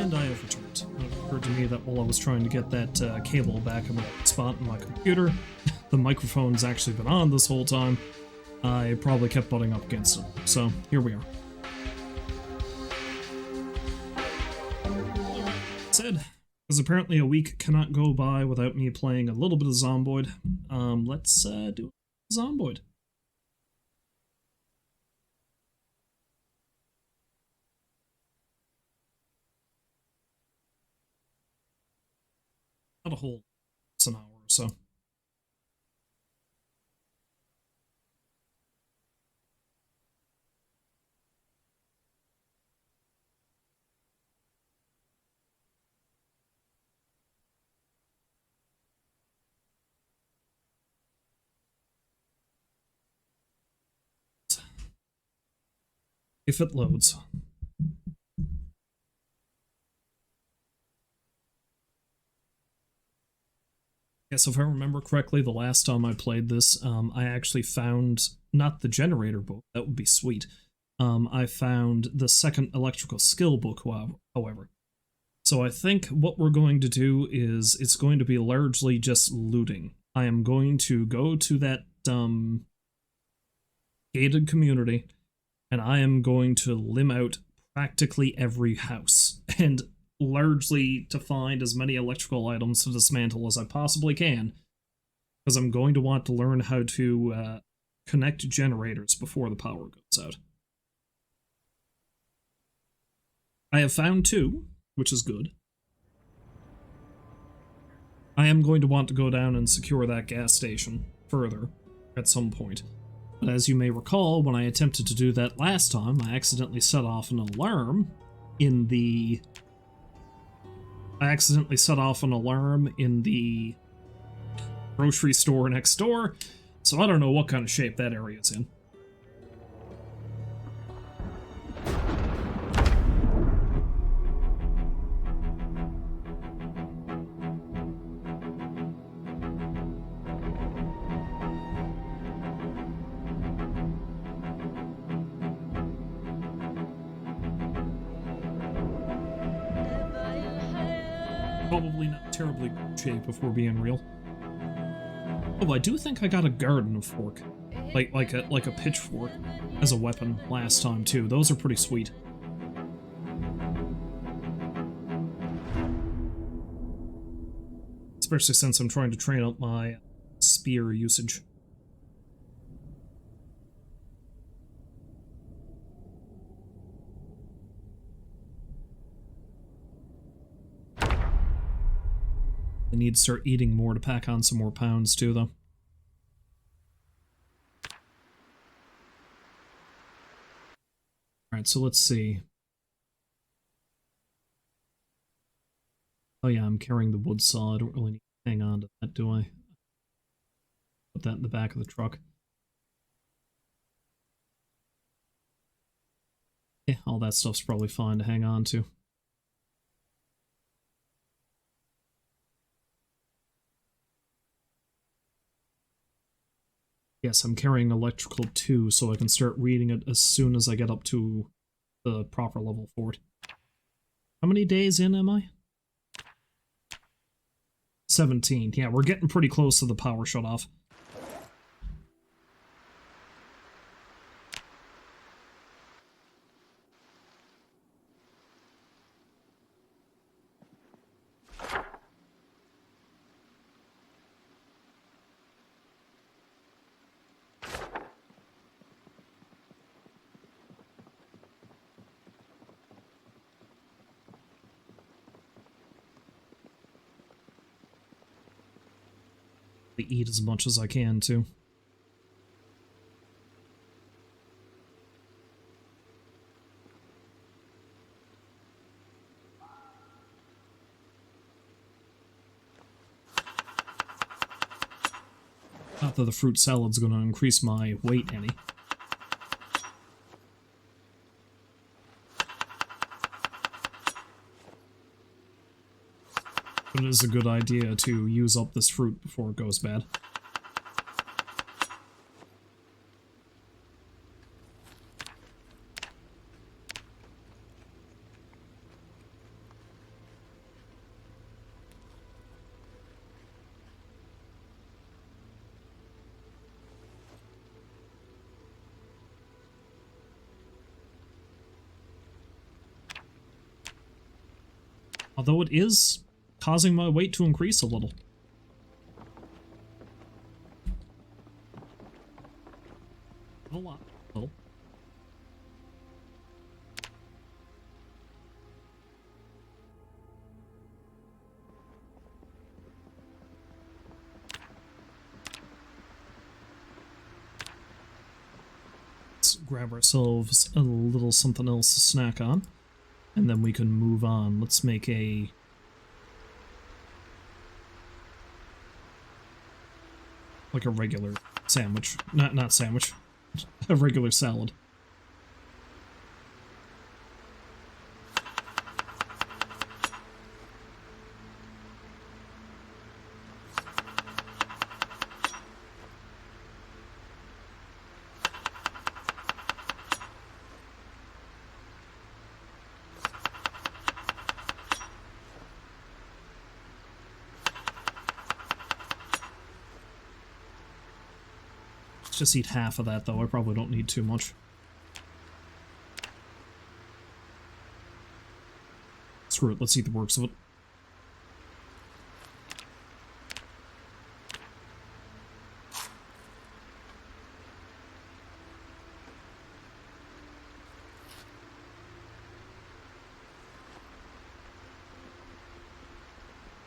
And I have returned. It occurred to me that while I was trying to get that cable back in the right spot in my computer, the microphone's actually been on this whole time. I probably kept butting up against it. So, here we are. That said, because apparently a week cannot go by without me playing a little bit of Zomboid, let's do Zomboid. Not a whole, it's an hour or so. If it loads. Yes, if I remember correctly, the last time I played this, I actually found, not the generator book, that would be sweet. I found the second electrical skill book, however. So I think what we're going to do is, it's going to be largely just looting. I am going to go to that, gated community, and I am going to limb out practically every house, and largely to find as many electrical items to dismantle as I possibly can, because I'm going to want to learn how to connect generators before the power goes out. I have found 2, which is good. I am going to want to go down and secure that gas station further at some point. But as you may recall, when I attempted to do that last time, I accidentally set off an alarm in the... grocery store next door, so I don't know what kind of shape that area's in. Probably not terribly good shape if we're being real. Oh, I do think I got a garden fork, like a pitchfork, as a weapon last time too. Those are pretty sweet. Especially since I'm trying to train up my spear usage. I need to start eating more to pack on some more pounds too, though. Alright, so let's see. Oh yeah, I'm carrying the wood saw. I don't really need to hang on to that, do I? Put that in the back of the truck. Yeah, all that stuff's probably fine to hang on to. Yes, I'm carrying electrical too, so I can start reading it as soon as I get up to the proper level for it. How many days in am I? 17. Yeah, we're getting pretty close to the power shut-off. Eat as much as I can, too. Not that the fruit salad's going to increase my weight any. But it is a good idea to use up this fruit before it goes bad. Although it is causing my weight to increase a little. A lot. Oh. Let's grab ourselves a little something else to snack on, and then we can move on. Let's make a... like a regular sandwich. Not sandwich. A regular salad. Just eat half of that, though. I probably don't need too much. Screw it, let's eat the works of it.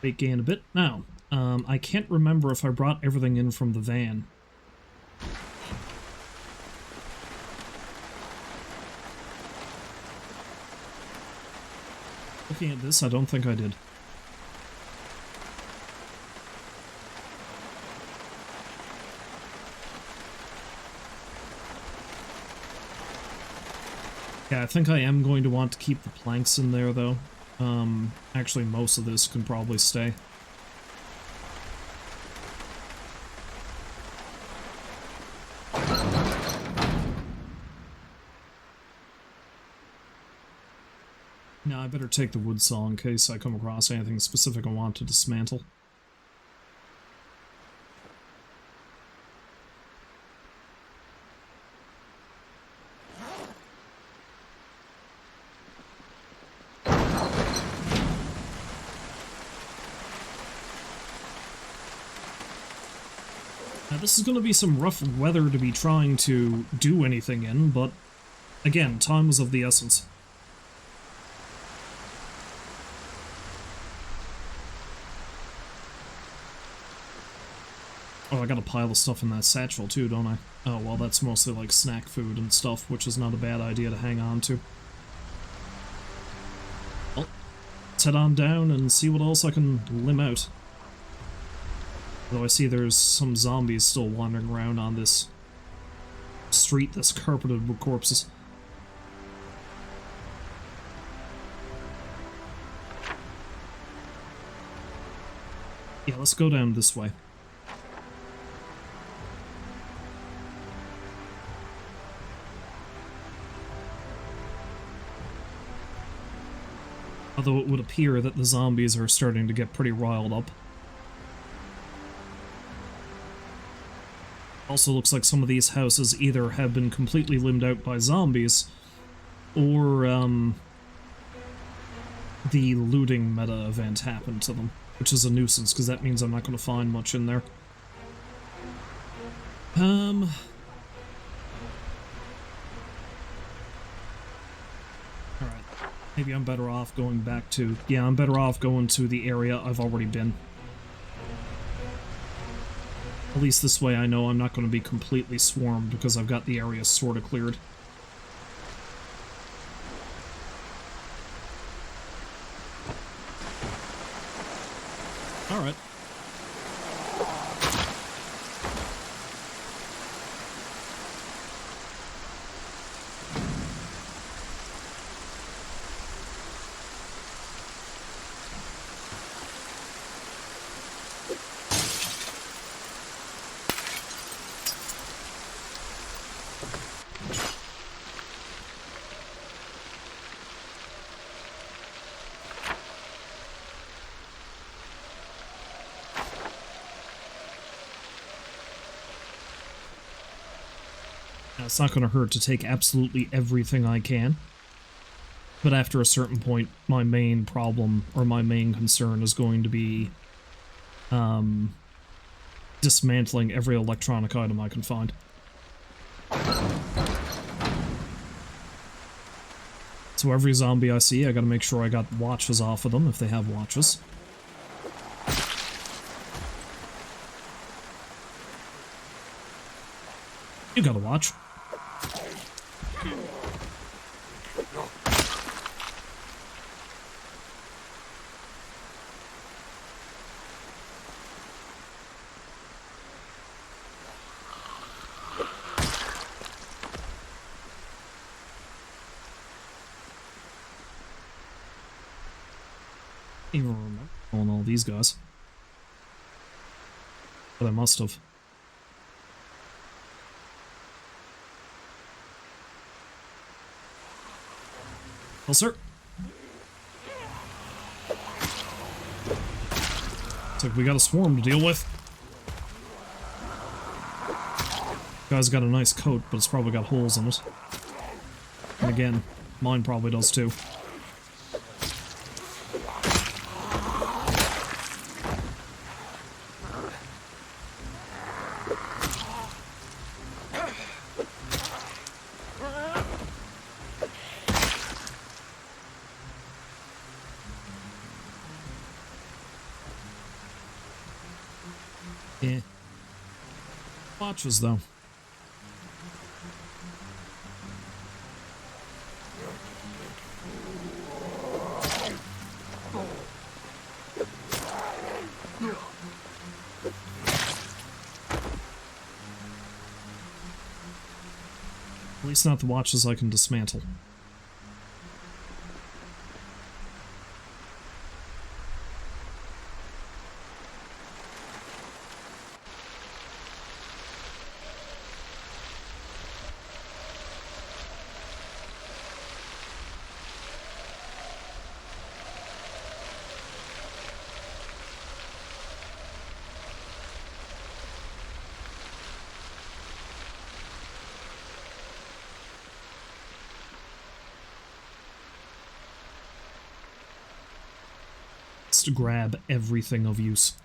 Weight gain a bit. Now, I can't remember if I brought everything in from the van. Looking at this, I don't think I did. Yeah, I think I am going to want to keep the planks in there, though. Actually, most of this can probably stay. Now, I better take the wood saw in case I come across anything specific I want to dismantle. Now, this is going to be some rough weather to be trying to do anything in, but again, time is of the essence. Oh, I got a pile of stuff in that satchel too, don't I? Oh, well, that's mostly like snack food and stuff, which is not a bad idea to hang on to. Well, let's head on down and see what else I can limb out. Though I see there's some zombies still wandering around on this street that's carpeted with corpses. Yeah, let's go down this way. Although it would appear that the zombies are starting to get pretty riled up. Also looks like some of these houses either have been completely limbed out by zombies, or, the looting meta event happened to them, which is a nuisance, because that means I'm not going to find much in there. Alright. Maybe I'm better off going back to... Yeah, I'm better off going to the area I've already been. At least this way I know I'm not going to be completely swarmed because I've got the area sort of cleared. Alright. Now, it's not going to hurt to take absolutely everything I can. But after a certain point, my main problem, or my main concern, is going to be dismantling every electronic item I can find. So every zombie I see, I gotta make sure I got watches off of them, if they have watches. You got a watch. Even remember on all these guys. But I must have. Well, sir. It's like we got a swarm to deal with. Guy's got a nice coat, but it's probably got holes in it. And again, mine probably does too. Yeah. Watches, though. At least not the watches I can dismantle. To grab everything of use.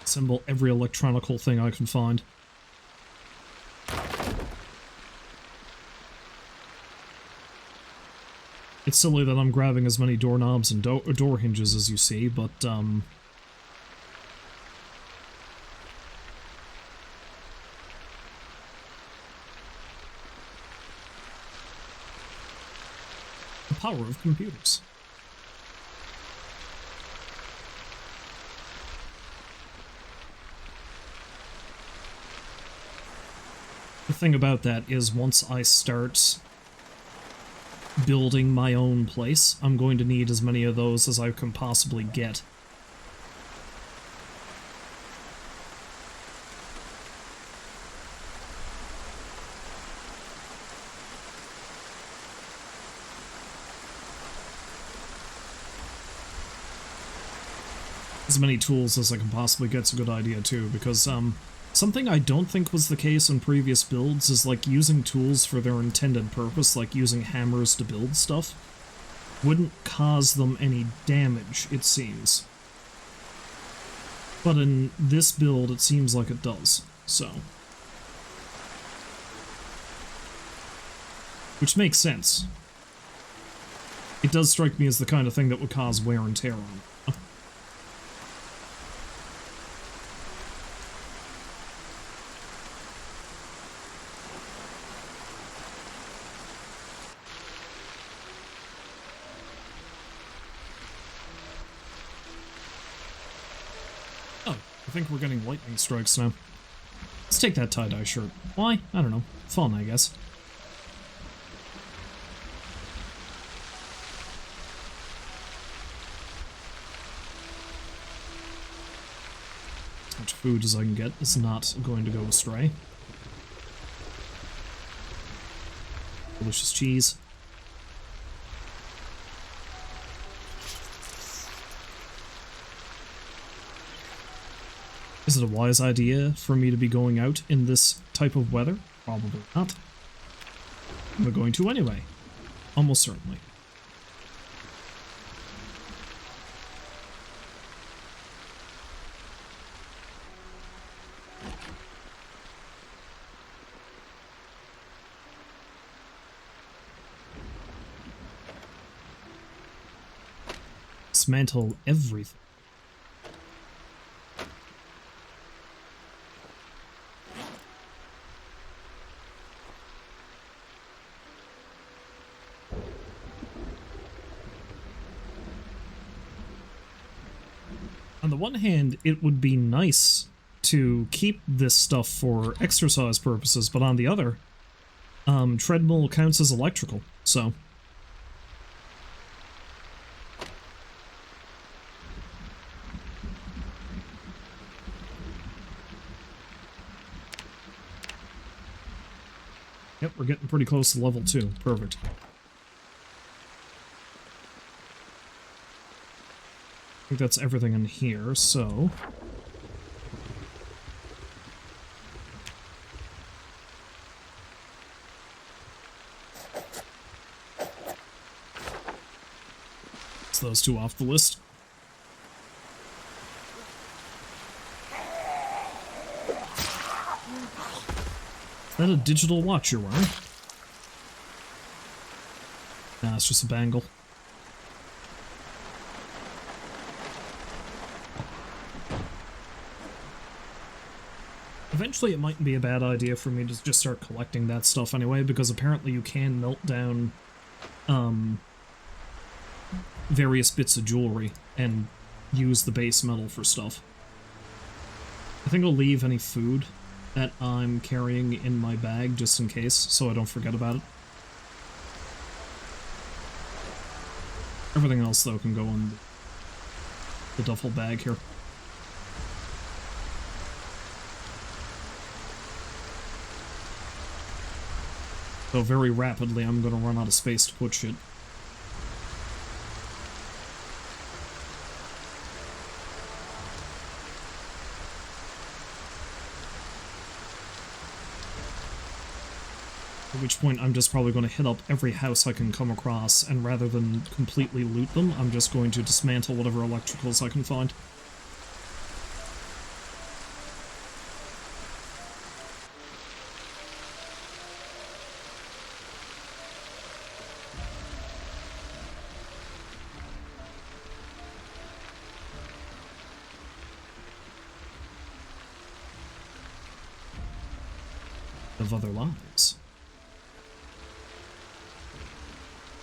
Assemble every electronical thing I can find. It's silly that I'm grabbing as many doorknobs and door hinges as you see, but, the power of computers. The thing about that is once I start building my own place, I'm going to need as many of those as I can possibly get. As many tools as I can possibly get's a good idea too, because something I don't think was the case in previous builds is, like, using tools for their intended purpose, like using hammers to build stuff, wouldn't cause them any damage, it seems. But in this build, it seems like it does, so. Which makes sense. It does strike me as the kind of thing that would cause wear and tear on it. I think we're getting lightning strikes now. Let's take that tie-dye shirt. Why? I don't know. Fun, I guess. Bunch of food as I can get is not going to go astray. Delicious cheese. Is it a wise idea for me to be going out in this type of weather? Probably not. We're going to anyway. Almost certainly. Dismantle everything. On the one hand, it would be nice to keep this stuff for exercise purposes, but on the other, treadmill counts as electrical, so... Yep, we're getting pretty close to level 2. Perfect. I think that's everything in here, so... It's those two off the list. Is that a digital watch you're wearing? Nah, it's just a bangle. Eventually it might be a bad idea for me to just start collecting that stuff anyway, because apparently you can melt down various bits of jewelry and use the base metal for stuff. I think I'll leave any food that I'm carrying in my bag just in case, so I don't forget about it. Everything else, though, can go in the duffel bag here. So very rapidly, I'm going to run out of space to put shit. At which point, I'm just probably going to hit up every house I can come across, and rather than completely loot them, I'm just going to dismantle whatever electricals I can find. Of other lives.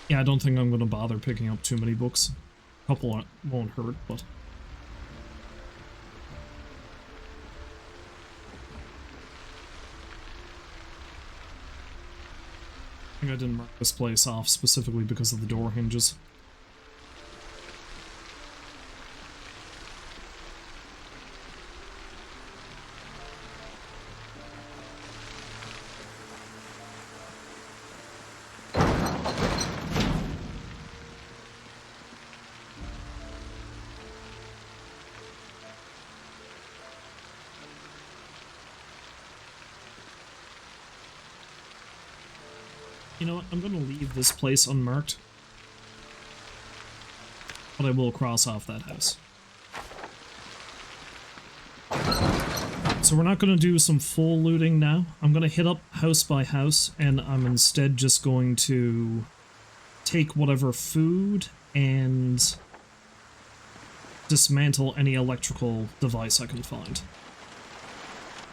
Yeah, I don't think I'm going to bother picking up too many books. A couple won't hurt, but... I think I didn't mark this place off specifically because of the door hinges. You know what, I'm going to leave this place unmarked. But I will cross off that house. So we're not going to do some full looting now. I'm going to hit up house by house, and I'm instead just going to take whatever food and dismantle any electrical device I can find.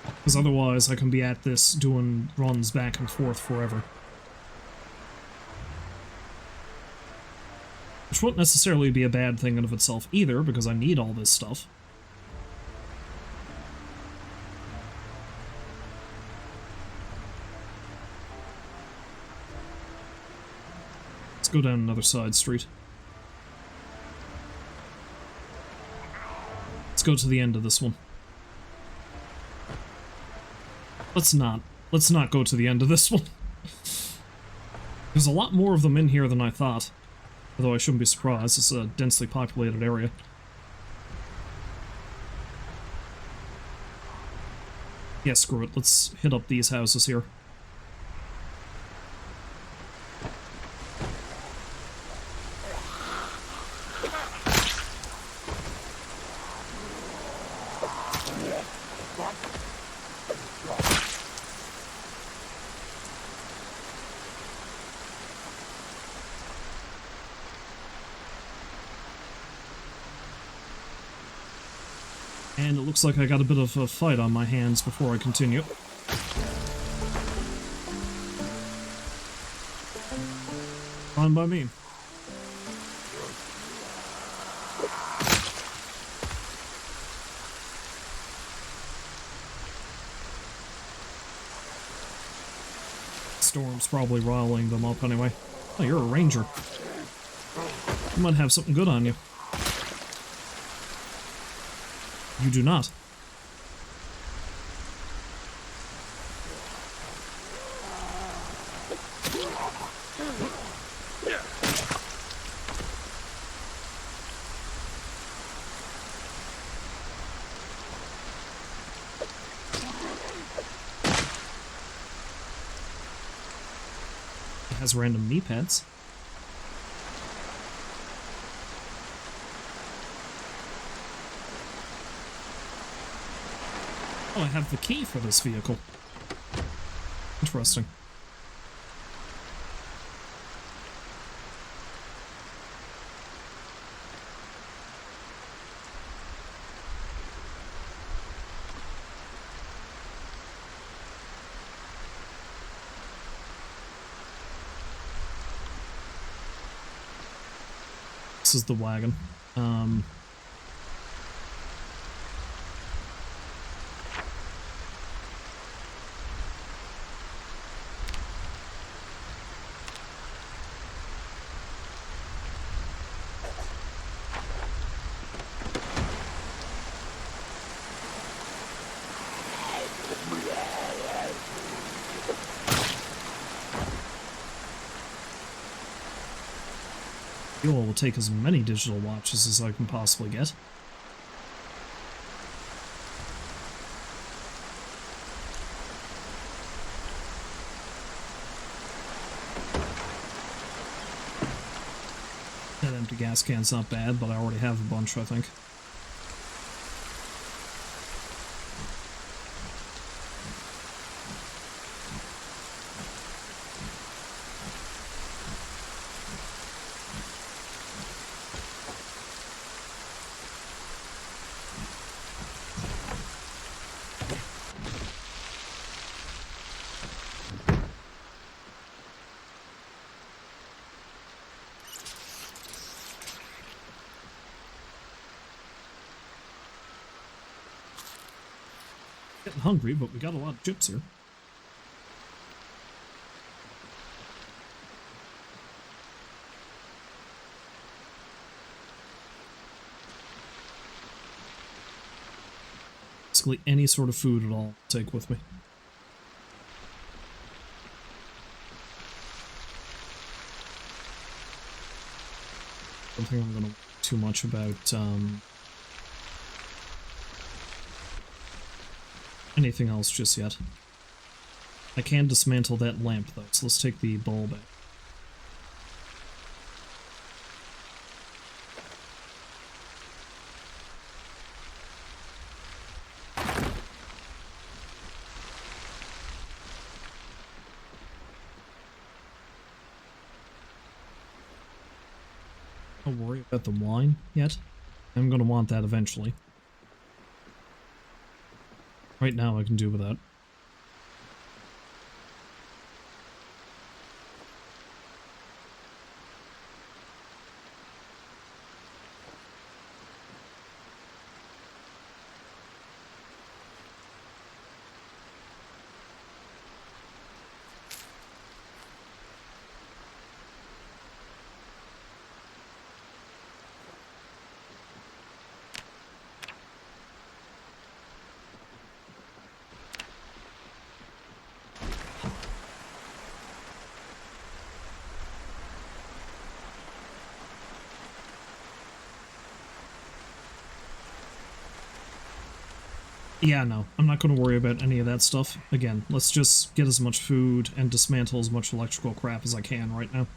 Because otherwise I can be at this doing runs back and forth forever. Which won't necessarily be a bad thing in of itself either, because I need all this stuff. Let's go down another side street. Let's go to the end of this one. Let's not. Let's not go to the end of this one. There's a lot more of them in here than I thought. Although I shouldn't be surprised, it's a densely populated area. Yeah, screw it. Let's hit up these houses here. And it looks like I got a bit of a fight on my hands before I continue. Fine by me. Storm's probably riling them up anyway. Oh, you're a ranger. You might have something good on you. You do not. It has random knee pads. Oh, I have the key for this vehicle. Interesting. This is the wagon. Fuel will take as many digital watches as I can possibly get. That empty gas can's not bad, but I already have a bunch, I think. Getting hungry, but we got a lot of chips here. Basically any sort of food at all I'll take with me. I don't think I'm gonna worry too much about anything else just yet. I can dismantle that lamp though, so let's take the bulb out. Don't worry about the wine yet. I'm gonna want that eventually. Right now I can do without. Yeah, no, I'm not going to worry about any of that stuff. Again, let's just get as much food and dismantle as much electrical crap as I can right now.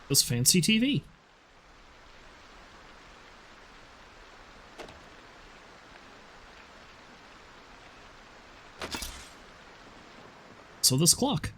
This fancy TV. So this clock.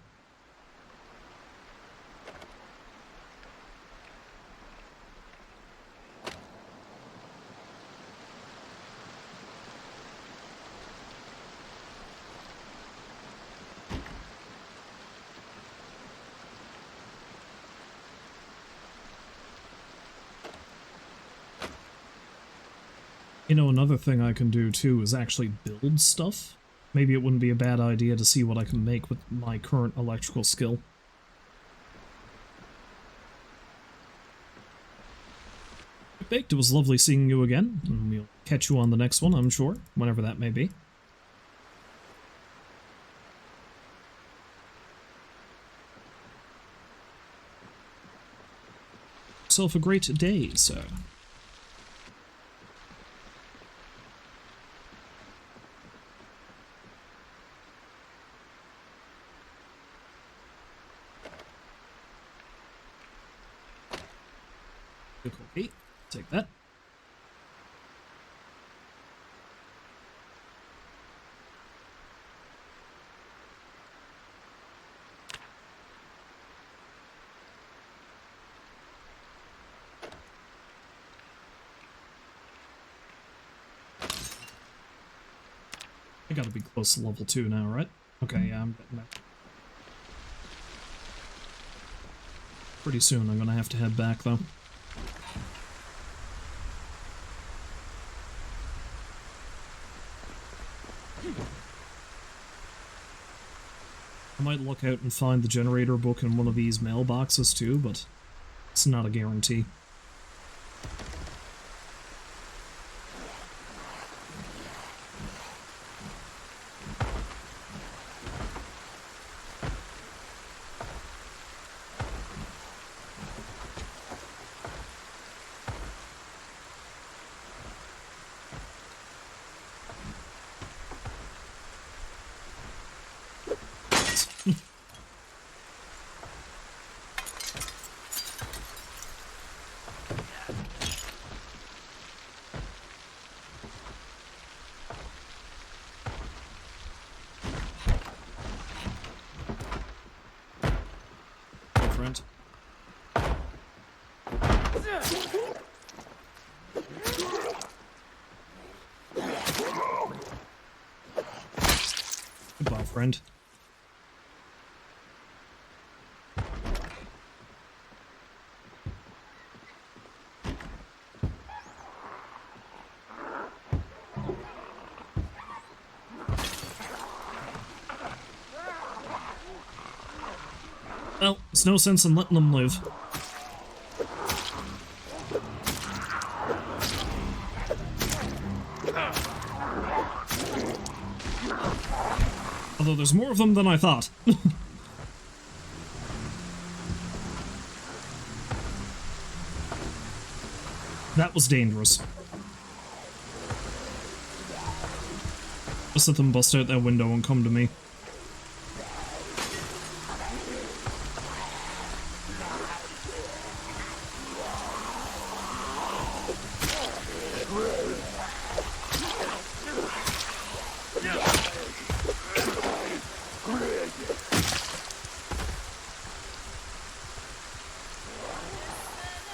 You know, another thing I can do too is actually build stuff. Maybe it wouldn't be a bad idea to see what I can make with my current electrical skill. Baked, it was lovely seeing you again, and we'll catch you on the next one, I'm sure, whenever that may be. Yourself a great day, sir. Okay, take that. I gotta be close to level 2 now, right? Okay, yeah, I'm getting there. Pretty soon I'm gonna have to head back, though. I might look out and find the generator book in one of these mailboxes too, but it's not a guarantee. Friend. Goodbye, friend. Well, there's no sense in letting them live. Although there's more of them than I thought. That was dangerous. Just let them bust out that window and come to me.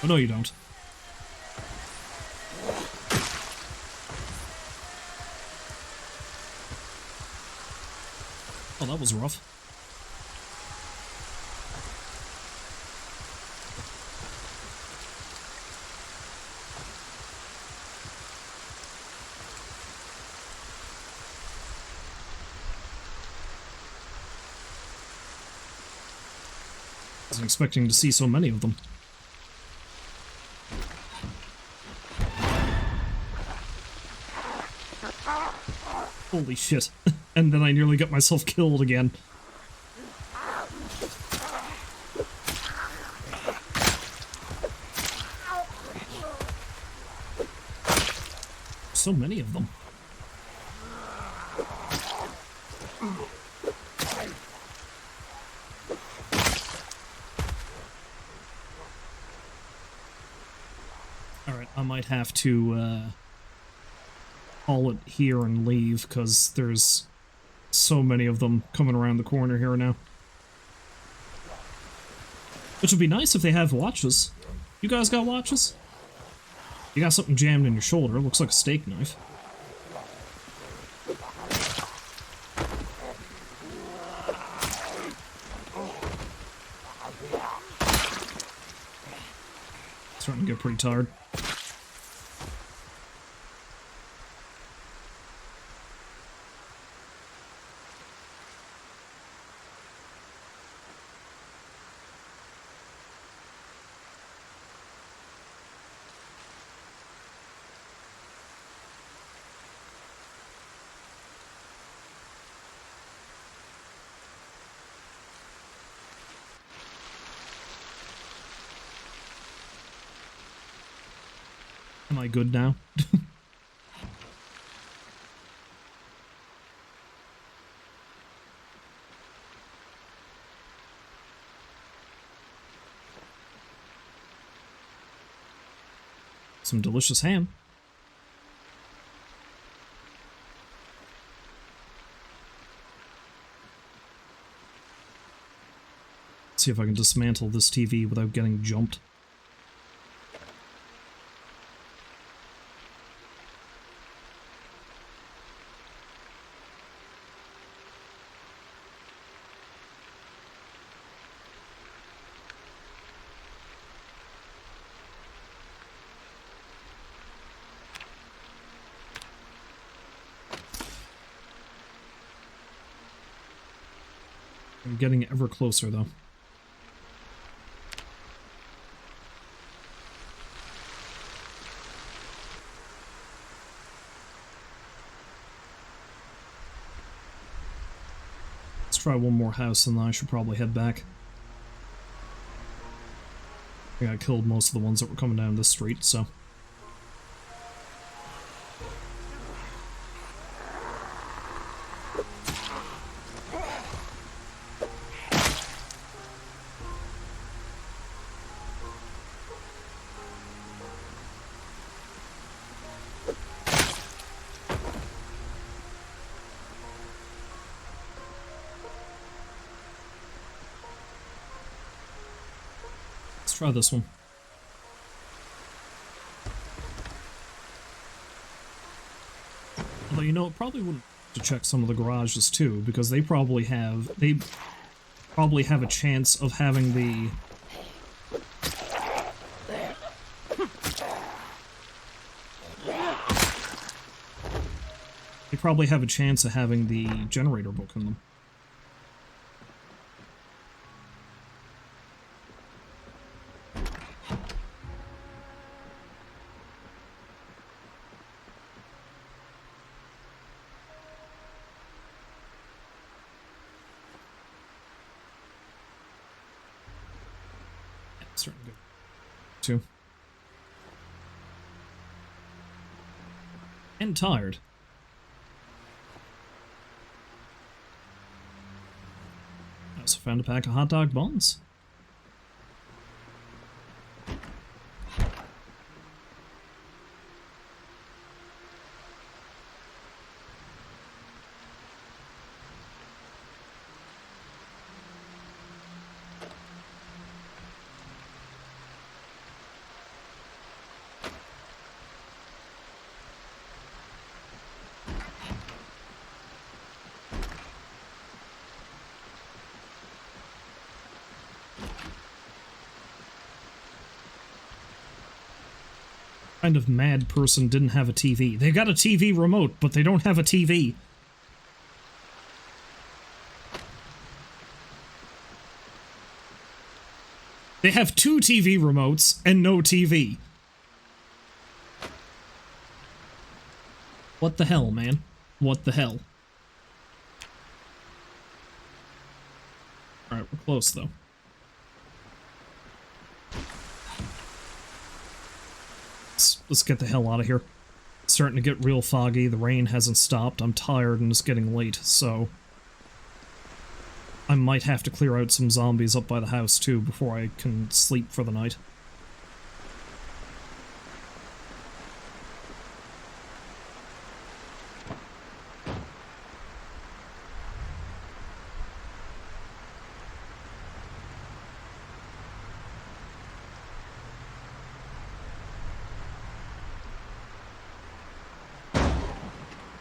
Oh, no, you don't. Oh, that was rough. Wasn't expecting to see so many of them. Holy shit. And then I nearly got myself killed again. So many of them. Alright, I might have to call it here and leave, because there's so many of them coming around the corner here now. Which would be nice if they have watches. You guys got watches? You got something jammed in your shoulder. It looks like a steak knife. Starting to get pretty tired. Am I good now? Some delicious ham. Let's see if I can dismantle this TV without getting jumped. I'm getting ever closer, though. Let's try one more house, and then I should probably head back. I think I killed most of the ones that were coming down this street, so... Try this one. Although, you know, it probably wouldn't to check some of the garages too, because they probably have a chance of having the generator book in them. Certainly good. Too. And tired. I also found a pack of hot dog buns. Kind of mad person didn't have a TV. They got a TV remote, but they don't have a TV. They have 2 TV remotes and no TV. What the hell, man? What the hell? Alright, we're close, though. Let's get the hell out of here. It's starting to get real foggy. The rain hasn't stopped. I'm tired and it's getting late, so... I might have to clear out some zombies up by the house, too, before I can sleep for the night.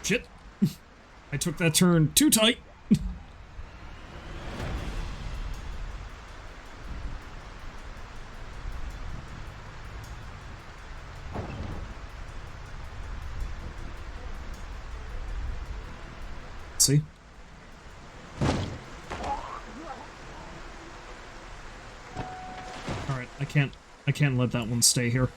Shit. I took that turn too tight. See? Alright, I can't let that one stay here.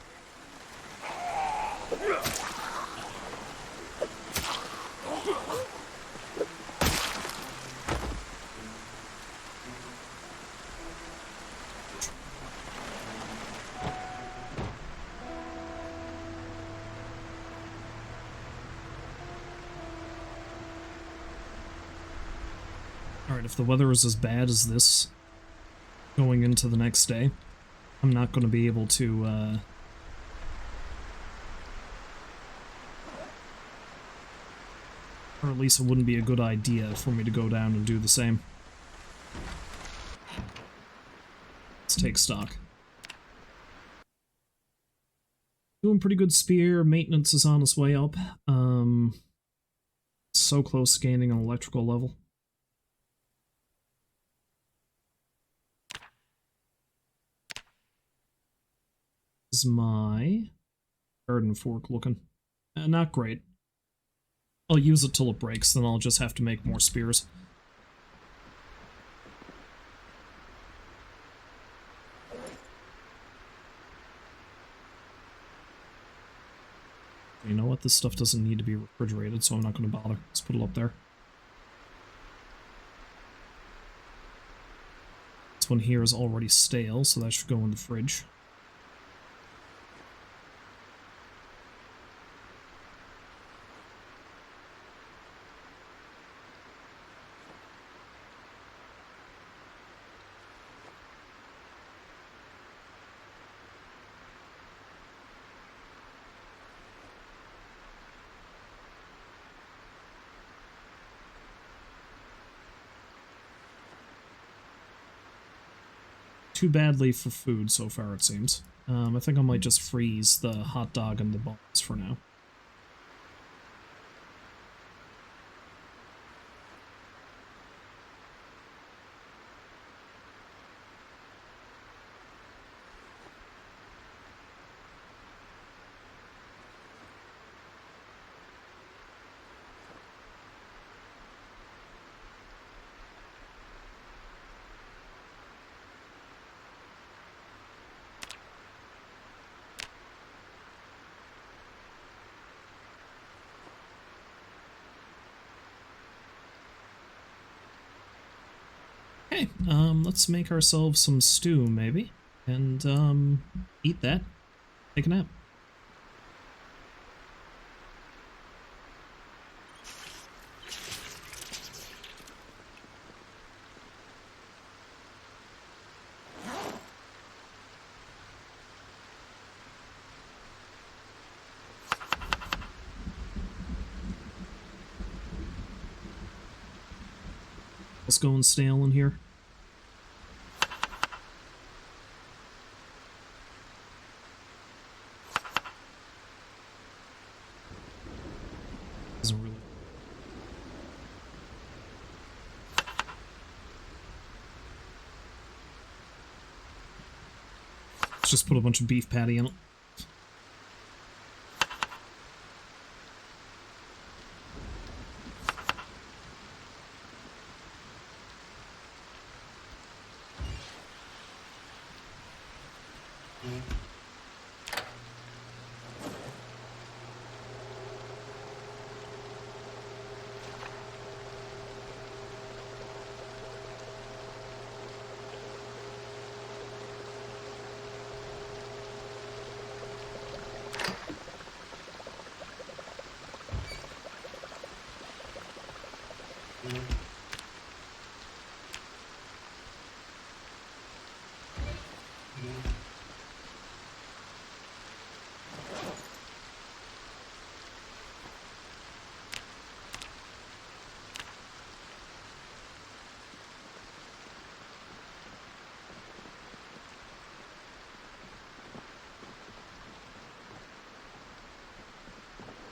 Alright, if the weather is as bad as this going into the next day, I'm not going to be able to, or at least it wouldn't be a good idea for me to go down and do the same. Let's take stock. Doing pretty good spear, maintenance is on its way up. So close to gaining an electrical level. Is my garden fork looking? Not great. I'll use it till it breaks, then I'll just have to make more spears. You know what? This stuff doesn't need to be refrigerated, so I'm not going to bother. Let's put it up there. This one here is already stale, so that should go in the fridge. Too badly for food so far, it seems. I think I might just freeze the hot dog and the bones for now. Okay, let's make ourselves some stew, maybe, and, eat that. Take a nap. Let's go and stale in here. Doesn't really. Let's just put a bunch of beef patty in it.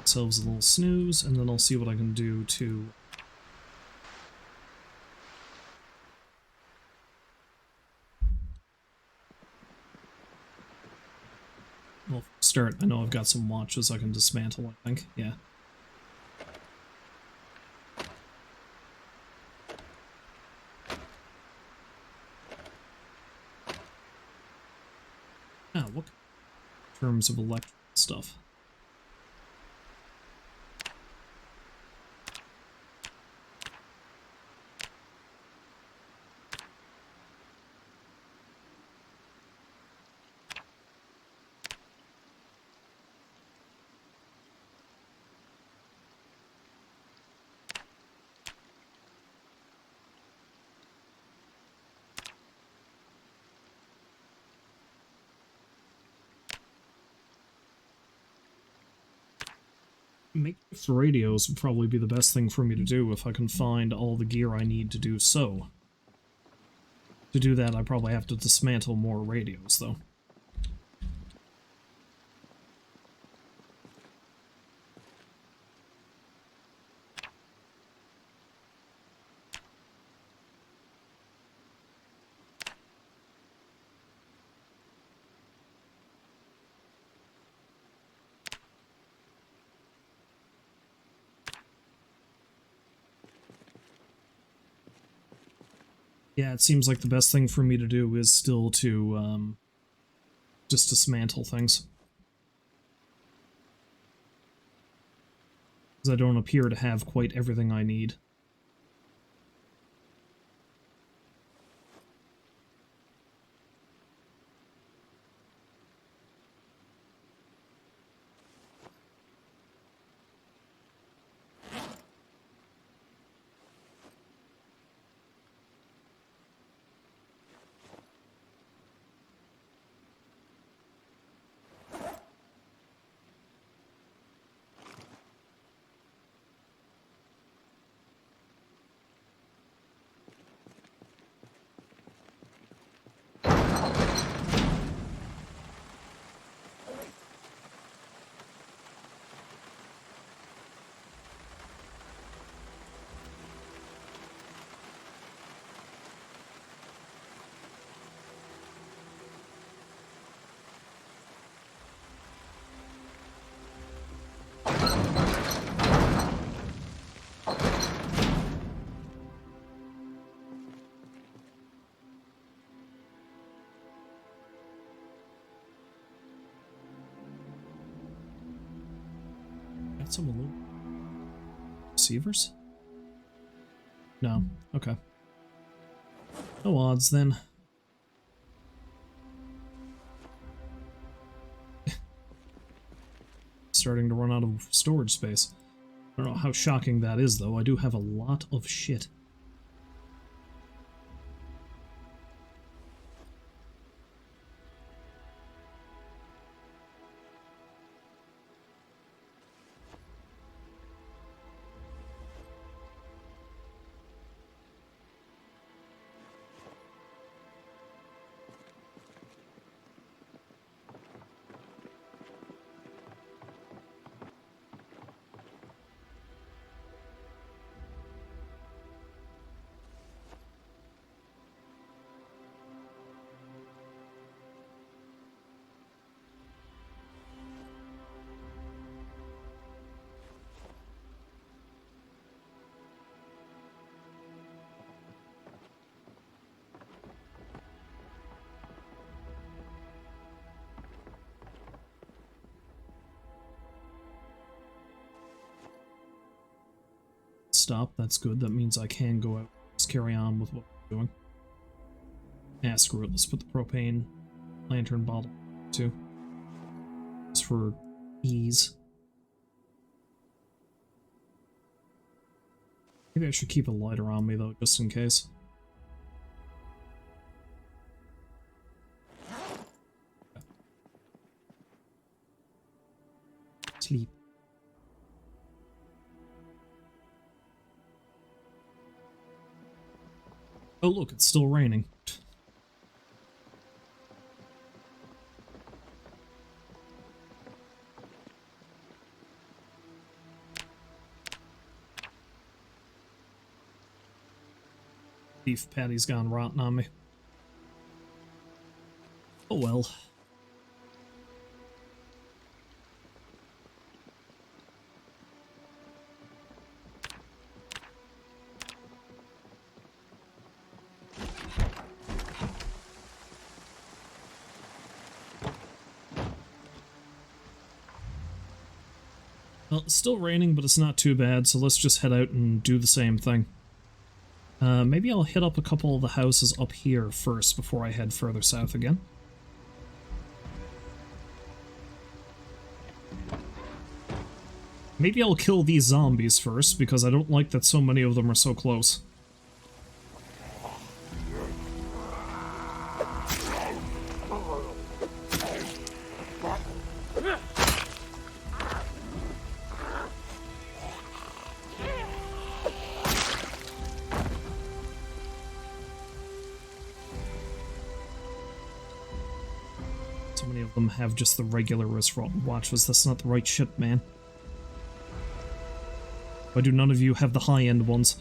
Ourselves a little snooze, and then I'll see what I can do to... Well, start. I know I've got some watches I can dismantle, I think. Yeah. Ah, what in terms of electrical stuff? Makeshift radios would probably be the best thing for me to do if I can find all the gear I need to do so. To do that, I probably have to dismantle more radios, though. Yeah, it seems like the best thing for me to do is still to, just dismantle things. Because I don't appear to have quite everything I need. Got some aluminum receivers? No. Okay. No odds, then. Starting to run out of storage space. I don't know how shocking that is, though. I do have a lot of shit. stop. That's good. That means I can go out. Just carry on with what I'm doing. Yeah, screw it. Let's put the propane lantern bottle too. Just for ease. Maybe I should keep a lighter on me though, just in case. Sleep. Oh look, it's still raining. Beef patty's gone rotten on me. Oh well. Well, it's still raining, but it's not too bad, so let's just head out and do the same thing. Maybe I'll hit up a couple of the houses up here first before I head further south again. Maybe I'll kill these zombies first, because I don't like that so many of them are so close. So many of them have just the regular wristwatches. That's not the right shit, man. Why do none of you have the high-end ones?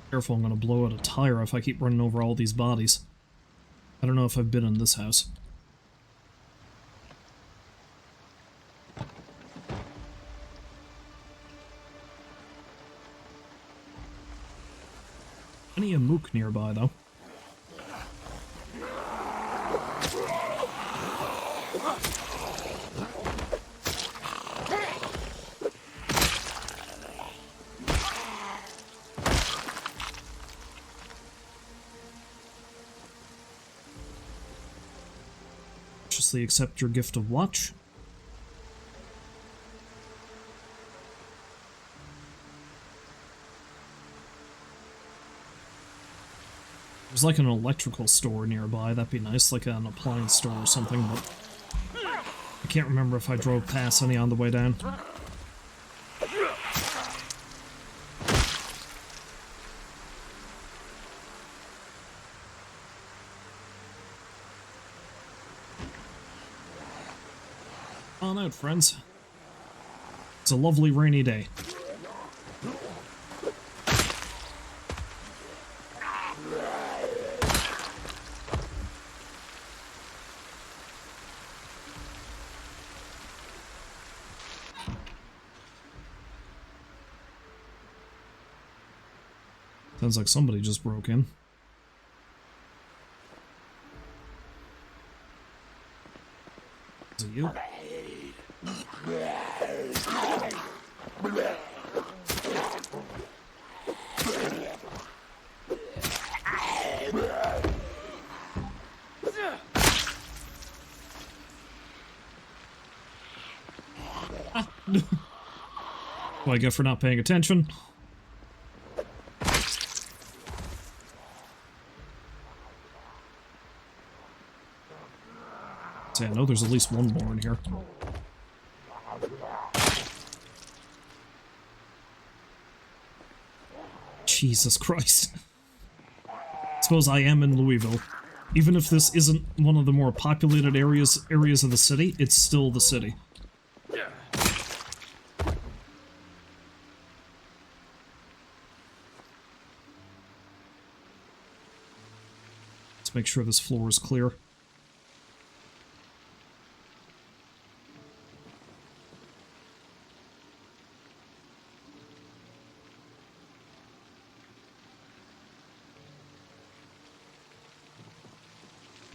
Careful, I'm gonna blow out a tire if I keep running over all these bodies. I don't know if I've been in this house. Plenty of mook nearby, though. Graciously accept your gift of watch. There's like an electrical store nearby, that'd be nice, like an appliance store or something, but I can't remember if I drove past any on the way down. On out, friends. It's a lovely rainy day. Sounds like somebody just broke in. Is it you? What I get for not paying attention? So yeah, I know there's at least one more in here. Jesus Christ. Suppose I am in Louisville. Even if this isn't one of the more populated areas of the city, it's still the city. Let's make sure this floor is clear.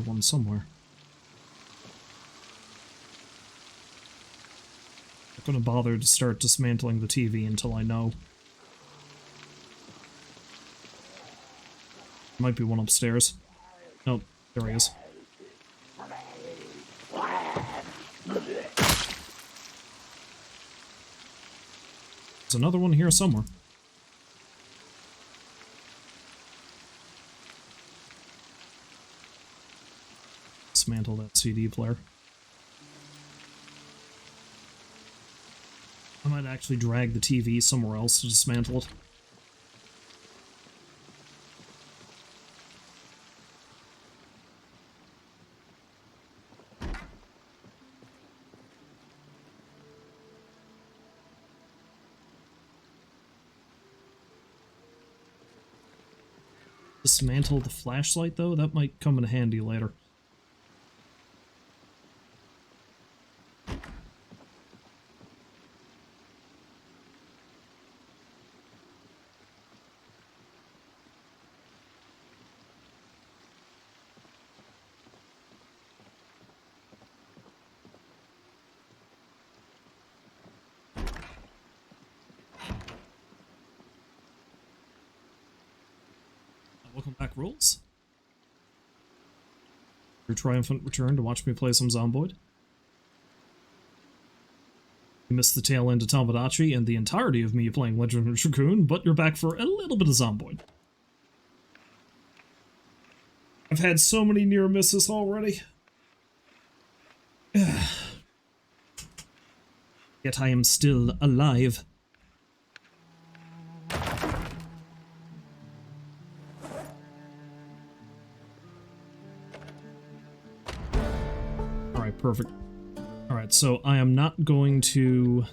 One somewhere. Not gonna bother to start dismantling the TV until I know. Might be one upstairs. Nope, there he is. There's another one here somewhere. Dismantle that CD player. I might actually drag the TV somewhere else to dismantle it. Dismantle the flashlight, though? That might come in handy later. Welcome back, Rules. Your triumphant return to watch me play some Zomboid. You missed the tail end of Tomodachi and the entirety of me playing Legend of Dragoon, but you're back for a little bit of Zomboid. I've had so many near misses already. Yet I am still alive. Alright, perfect. Alright, so I am not going to...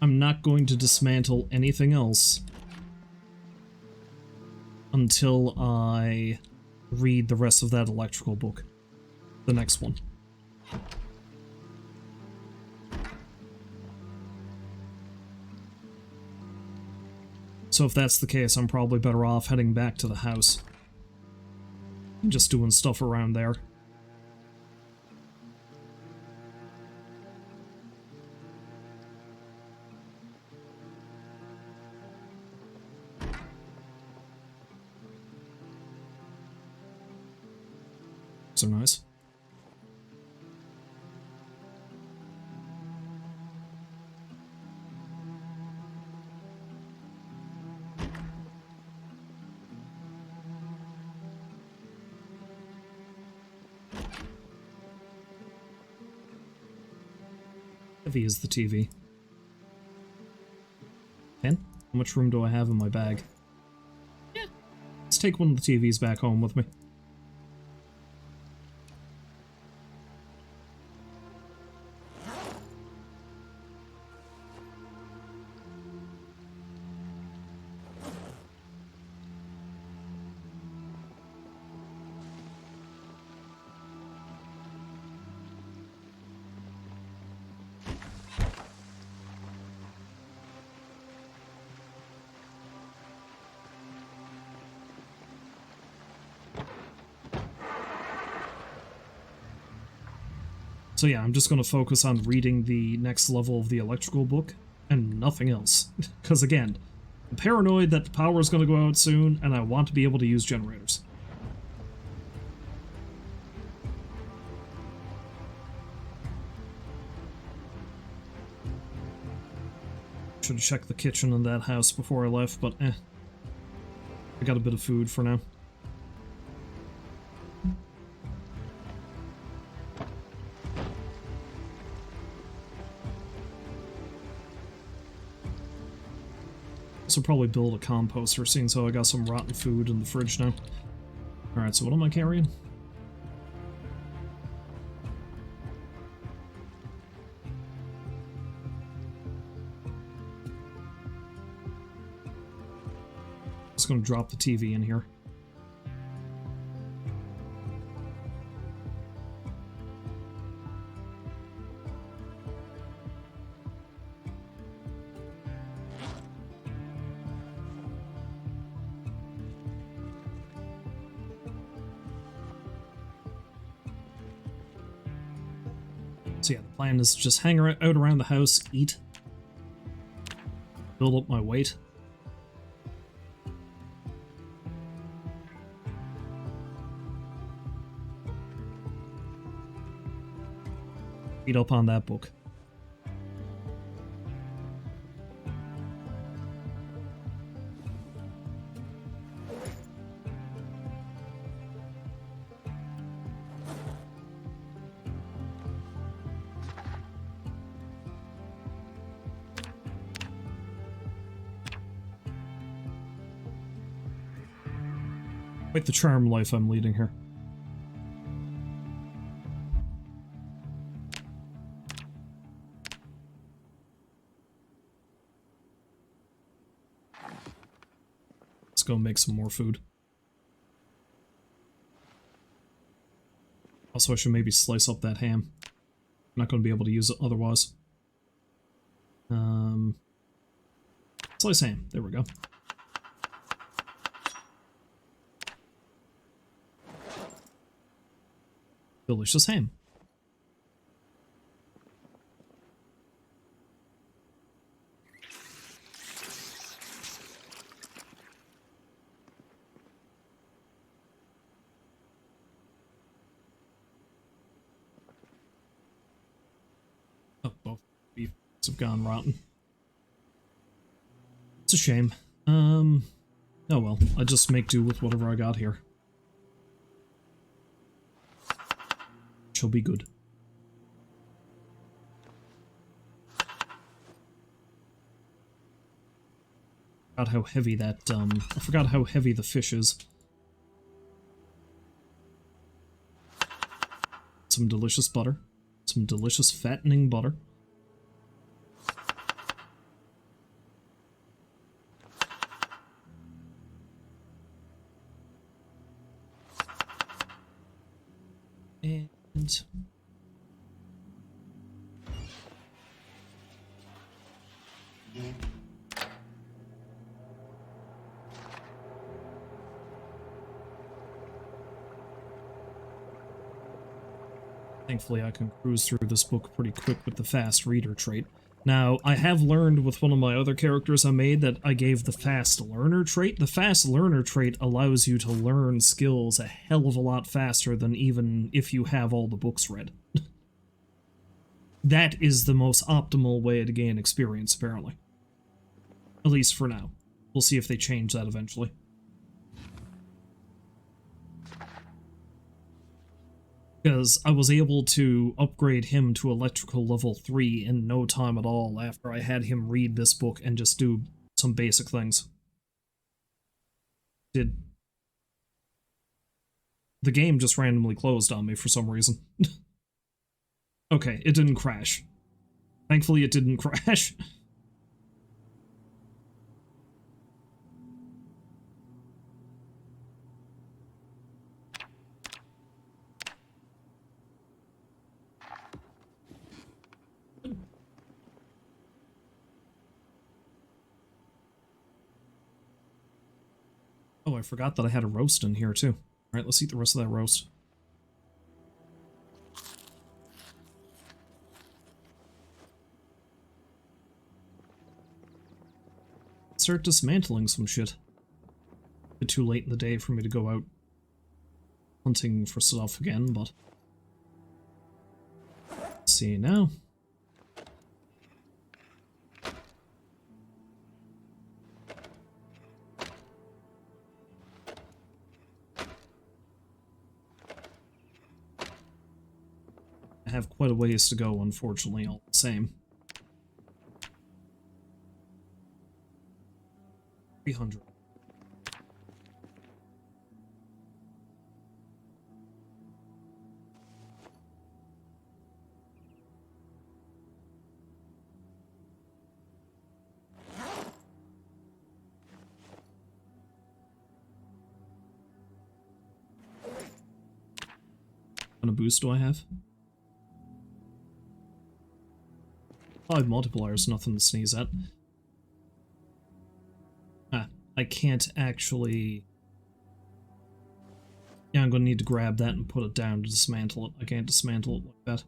I'm not going to dismantle anything else until I read the rest of that electrical book. The next one. So if that's the case, I'm probably better off heading back to the house. And just doing stuff around there. So nice. Heavy is the TV. 10? How much room do I have in my bag? Yeah. Let's take one of the TVs back home with me. So yeah, I'm just going to focus on reading the next level of the electrical book, and nothing else. Because again, I'm paranoid that the power is going to go out soon, and I want to be able to use generators. Should have checked the kitchen in that house before I left, but I got a bit of food for now. So probably build a composter, seeing so I got some rotten food in the fridge now. Alright, so what am I carrying? Just gonna drop the TV in here. So yeah, the plan is just hang out around the house, eat, build up my weight. Read up on that book. Quite the charm life I'm leading here. Let's go make some more food. Also, I should maybe slice up that ham. I'm not going to be able to use it otherwise. Slice ham. There we go. Delicious ham. Oh, both beefs have gone rotten. It's a shame. Oh well, I just make do with whatever I got here. Shall be good. Forgot how heavy that, I forgot how heavy the fish is. Some delicious butter. Some delicious fattening butter. And... thankfully I can cruise through this book pretty quick with the fast reader trait. Now, I have learned with one of my other characters I made that I gave the fast learner trait. The fast learner trait allows you to learn skills a hell of a lot faster than even if you have all the books read. That is the most optimal way to gain experience, apparently. At least for now. We'll see if they change that eventually. Because I was able to upgrade him to electrical level 3 in no time at all after I had him read this book and just do some basic things. The game just randomly closed on me for some reason. Okay, it didn't crash. Thankfully it didn't crash. Oh, I forgot that I had a roast in here, too. Alright, let's eat the rest of that roast. Start dismantling some shit. A bit too late in the day for me to go out hunting for stuff again, but... let's see now. I have quite a ways to go, unfortunately, all the same. 300. What kind of boost do I have? 5 multipliers, nothing to sneeze at. Ah, I can't actually... Yeah, I'm gonna need to grab that and put it down to dismantle it. I can't dismantle it like that.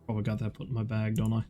Probably got that put in my bag, don't I?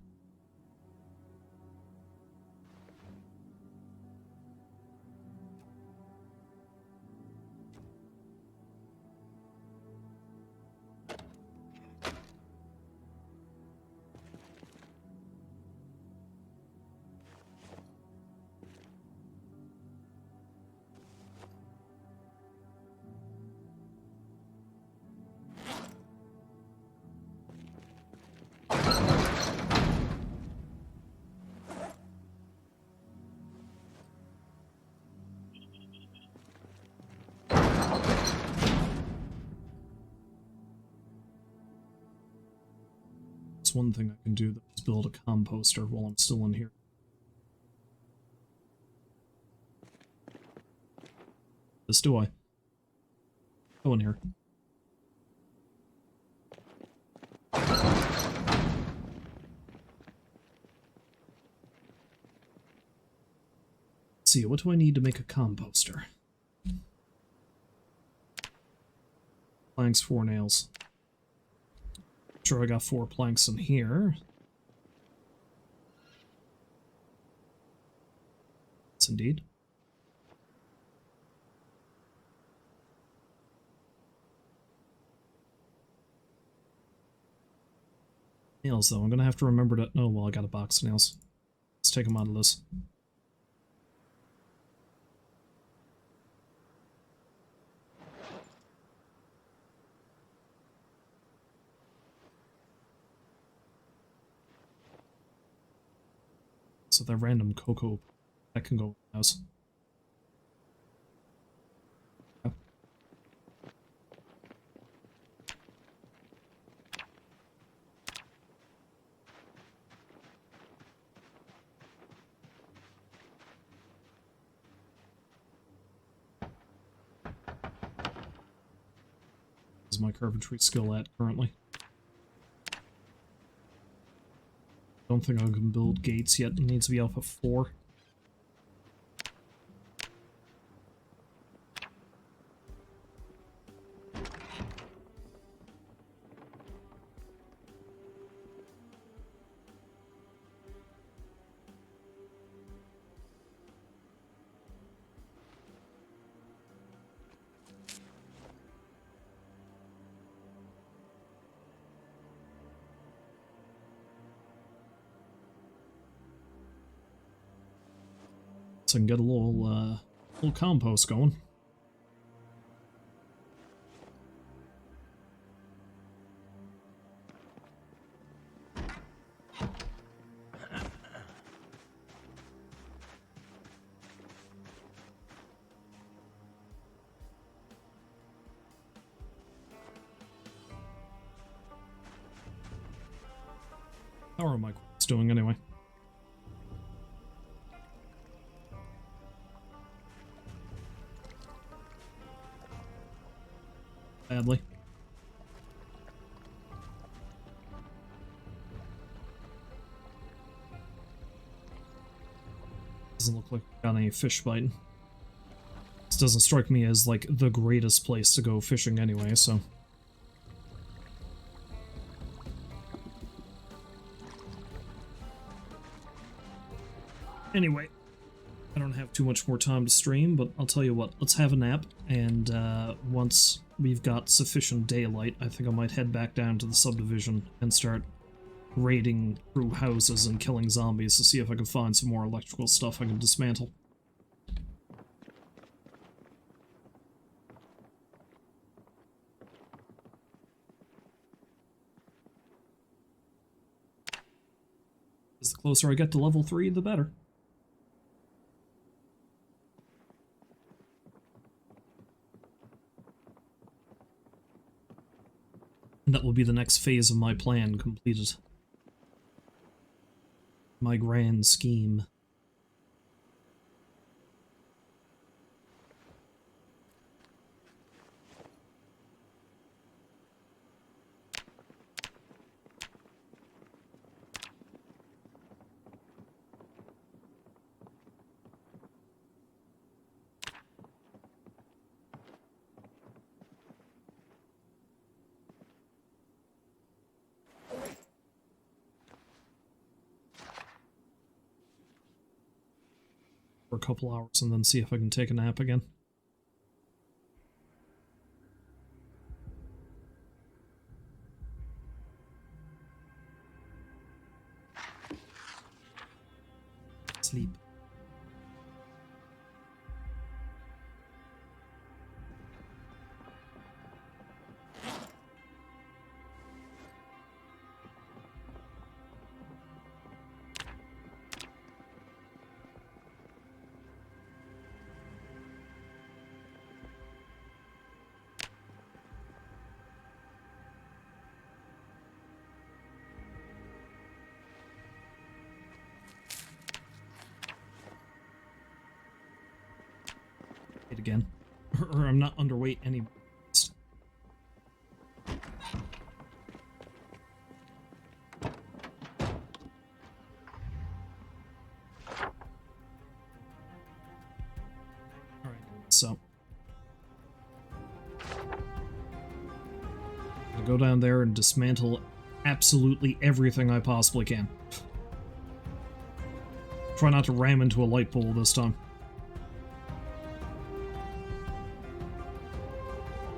That's one thing I can do, is build a composter while I'm still in here. This do I? Go in here. Let's see, what do I need to make a composter? Planks, 4 nails. Sure, I got 4 planks in here. Yes, indeed. Nails, though. I'm gonna have to remember to... Oh, well, I got a box of nails. Let's take them out of this. So that random cocoa, that can go in the house. Yeah. Is my carpentry skill at currently? Don't think I can build gates yet. It needs to be alpha 4. So I can get a little compost going. How are my quests doing anyway? Badly. Doesn't look like I got any fish biting. This doesn't strike me as like the greatest place to go fishing anyway, so. Anyway, I don't have too much more time to stream, but I'll tell you what, let's have a nap, and once we've got sufficient daylight, I think I might head back down to the subdivision and start raiding through houses and killing zombies to see if I can find some more electrical stuff I can dismantle. Because the closer I get to level 3, the better. And that will be the next phase of my plan completed. My grand scheme. For a couple hours and then see if I can take a nap again. Sleep. Again. Or I'm not underweight anymore. Alright, so I'll go down there and dismantle absolutely everything I possibly can. Try not to ram into a light pole this time.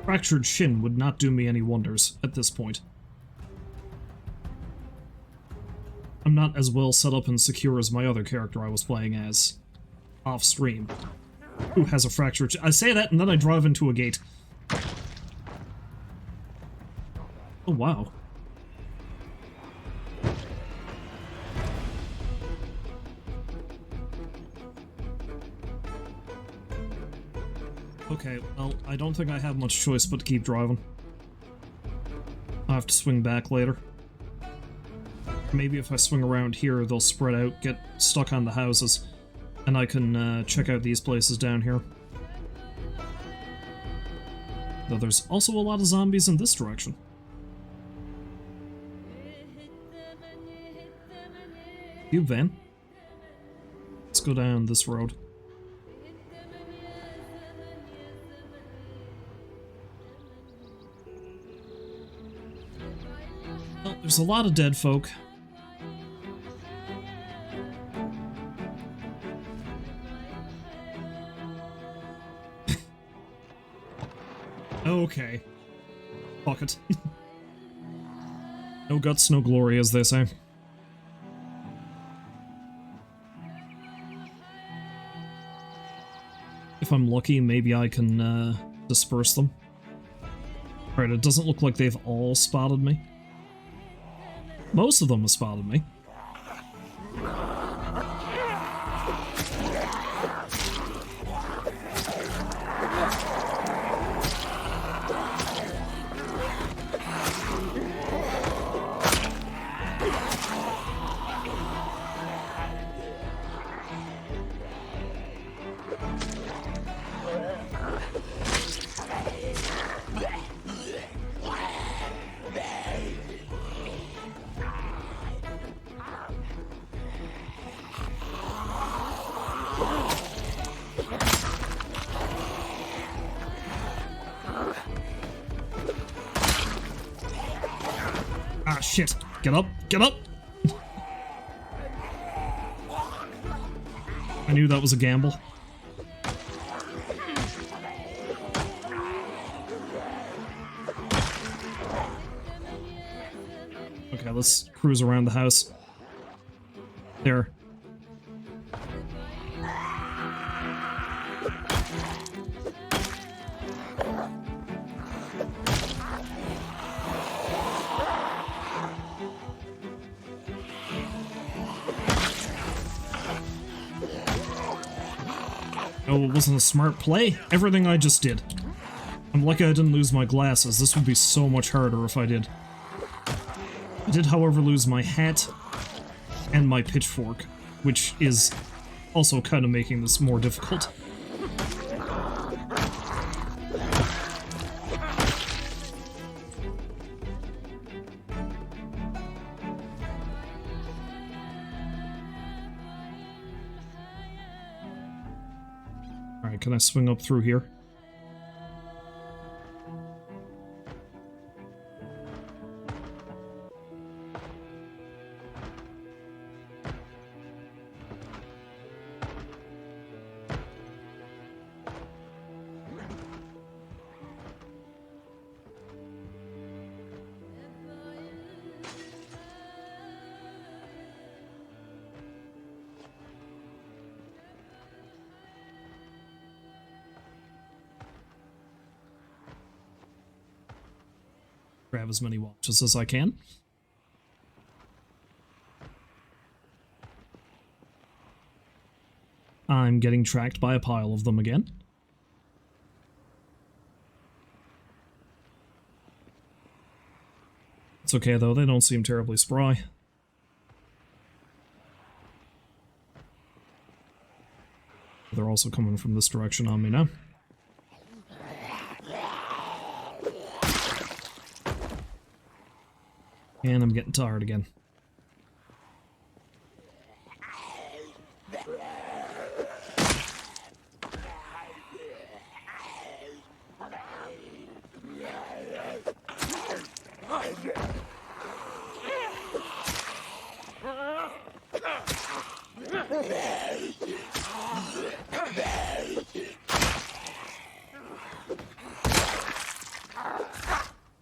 Fractured shin would not do me any wonders at this point. I'm not as well set up and secure as my other character I was playing as off-stream, who has a fractured shin. I say that and then I drive into a gate. Oh, wow. Okay, well, I don't think I have much choice but to keep driving. I'll have to swing back later. Maybe if I swing around here, they'll spread out, get stuck on the houses, and I can check out these places down here. Though there's also a lot of zombies in this direction. You, van. Let's go down this road. Well, there's a lot of dead folk. Okay. Fuck it. No guts, no glory, as they say. If I'm lucky, maybe I can disperse them. Alright, it doesn't look like they've all spotted me. Most of them have spotted me. Ah, shit. Get up. Get up! I knew that was a gamble. Okay, let's cruise around the house. There. Oh, it wasn't a smart play? Everything I just did. I'm lucky I didn't lose my glasses. This would be so much harder if I did. I did, however, lose my hat and my pitchfork, which is also kind of making this more difficult. Alright, can I swing up through here? Grab as many watches as I can. I'm getting tracked by a pile of them again. It's okay though, they don't seem terribly spry. They're also coming from this direction on me now. And I'm getting tired again.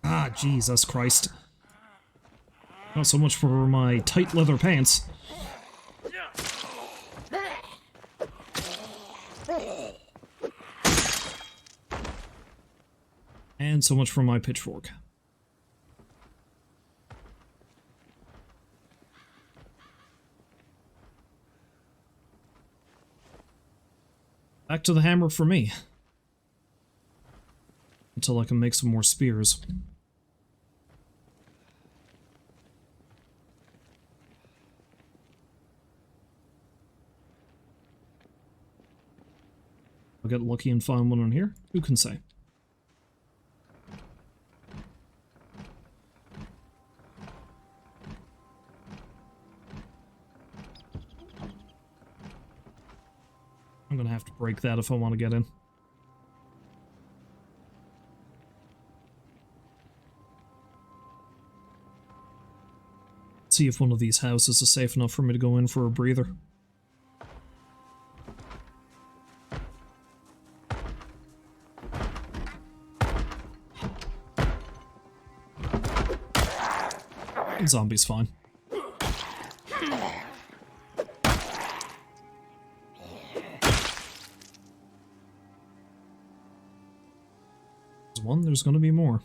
Ah, Jesus Christ. Not so much for my tight leather pants. And so much for my pitchfork. Back to the hammer for me. Until I can make some more spears. I'll get lucky and find one in here. Who can say? I'm gonna have to break that if I want to get in. See if one of these houses is safe enough for me to go in for a breather. Zombie's fine. There's one, there's gonna be more.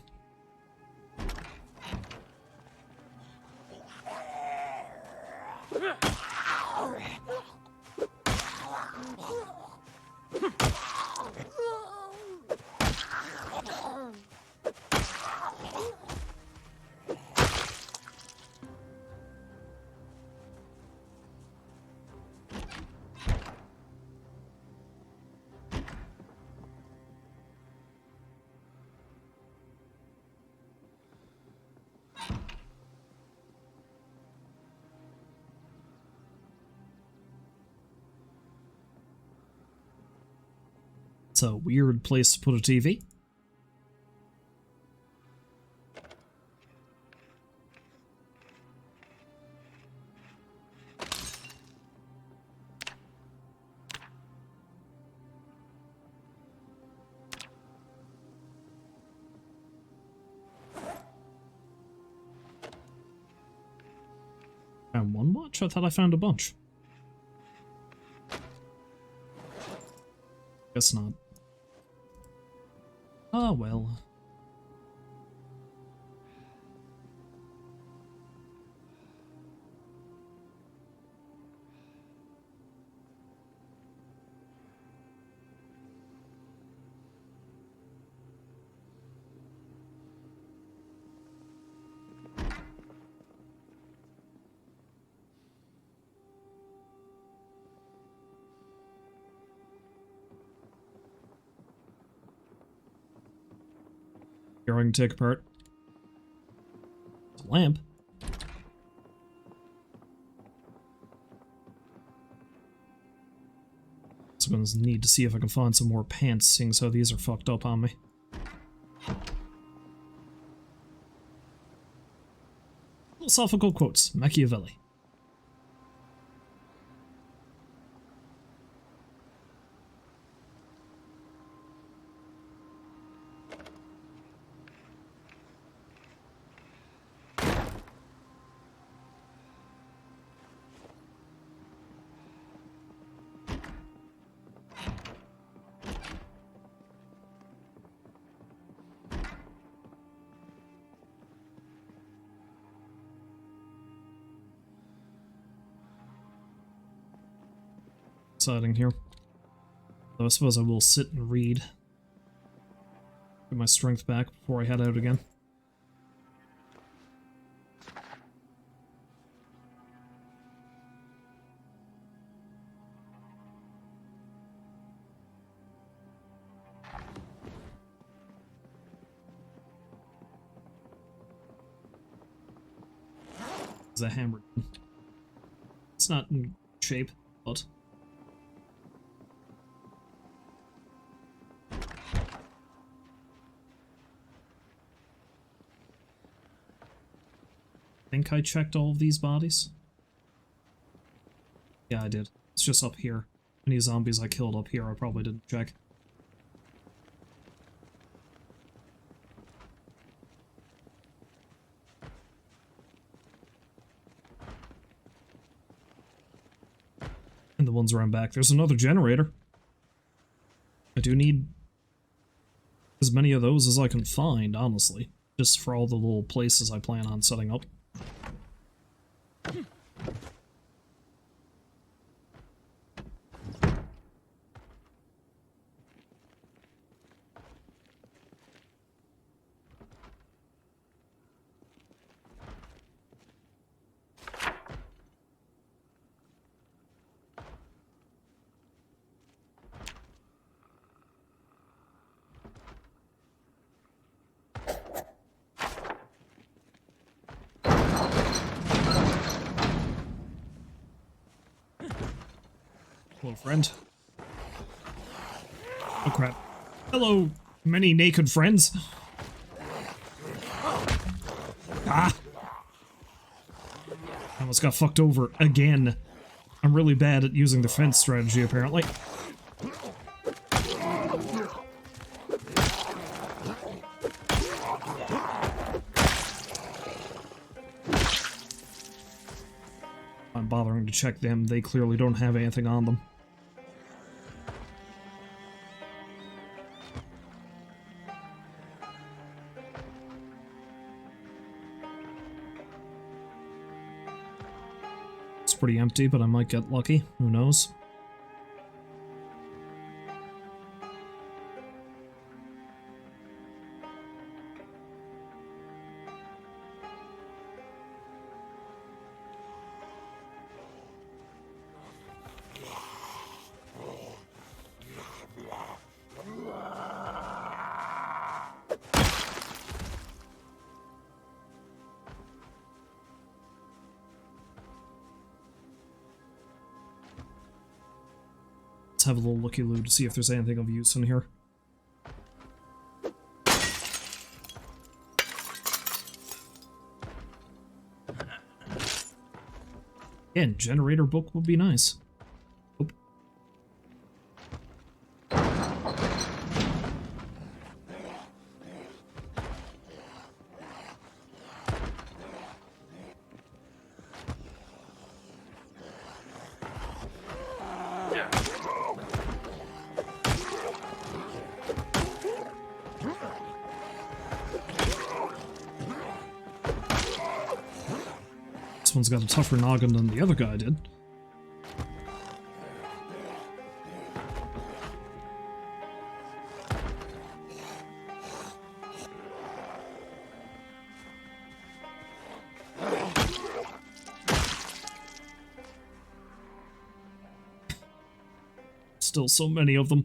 It's a weird place to put a TV. Found one watch? I thought I found a bunch. Guess not. Ah, well. here I can take apart. It's a lamp. So I'm gonna need to see if I can find some more pants, seeing so these are fucked up on me. Philosophical quotes, Machiavelli. Exciting here. Though I suppose I will sit and read. Get my strength back before I head out again. It's a hammer. It's not in shape, but... I think I checked all of these bodies. Yeah, I did. It's just up here. Any zombies I killed up here I probably didn't check. And the ones around back. There's another generator. I do need as many of those as I can find, honestly. Just for all the little places I plan on setting up. Hello, friend. Oh, crap. Hello, many naked friends. Ah! I almost got fucked over again. I'm really bad at using the fence strategy, apparently. I'm bothering to check them. They clearly don't have anything on them. Pretty empty, but I might get lucky. Who knows? Have a little looky-loo to see if there's anything of use in here. Again, generator book would be nice. Oop. This one's got a tougher noggin than the other guy did. Still so many of them.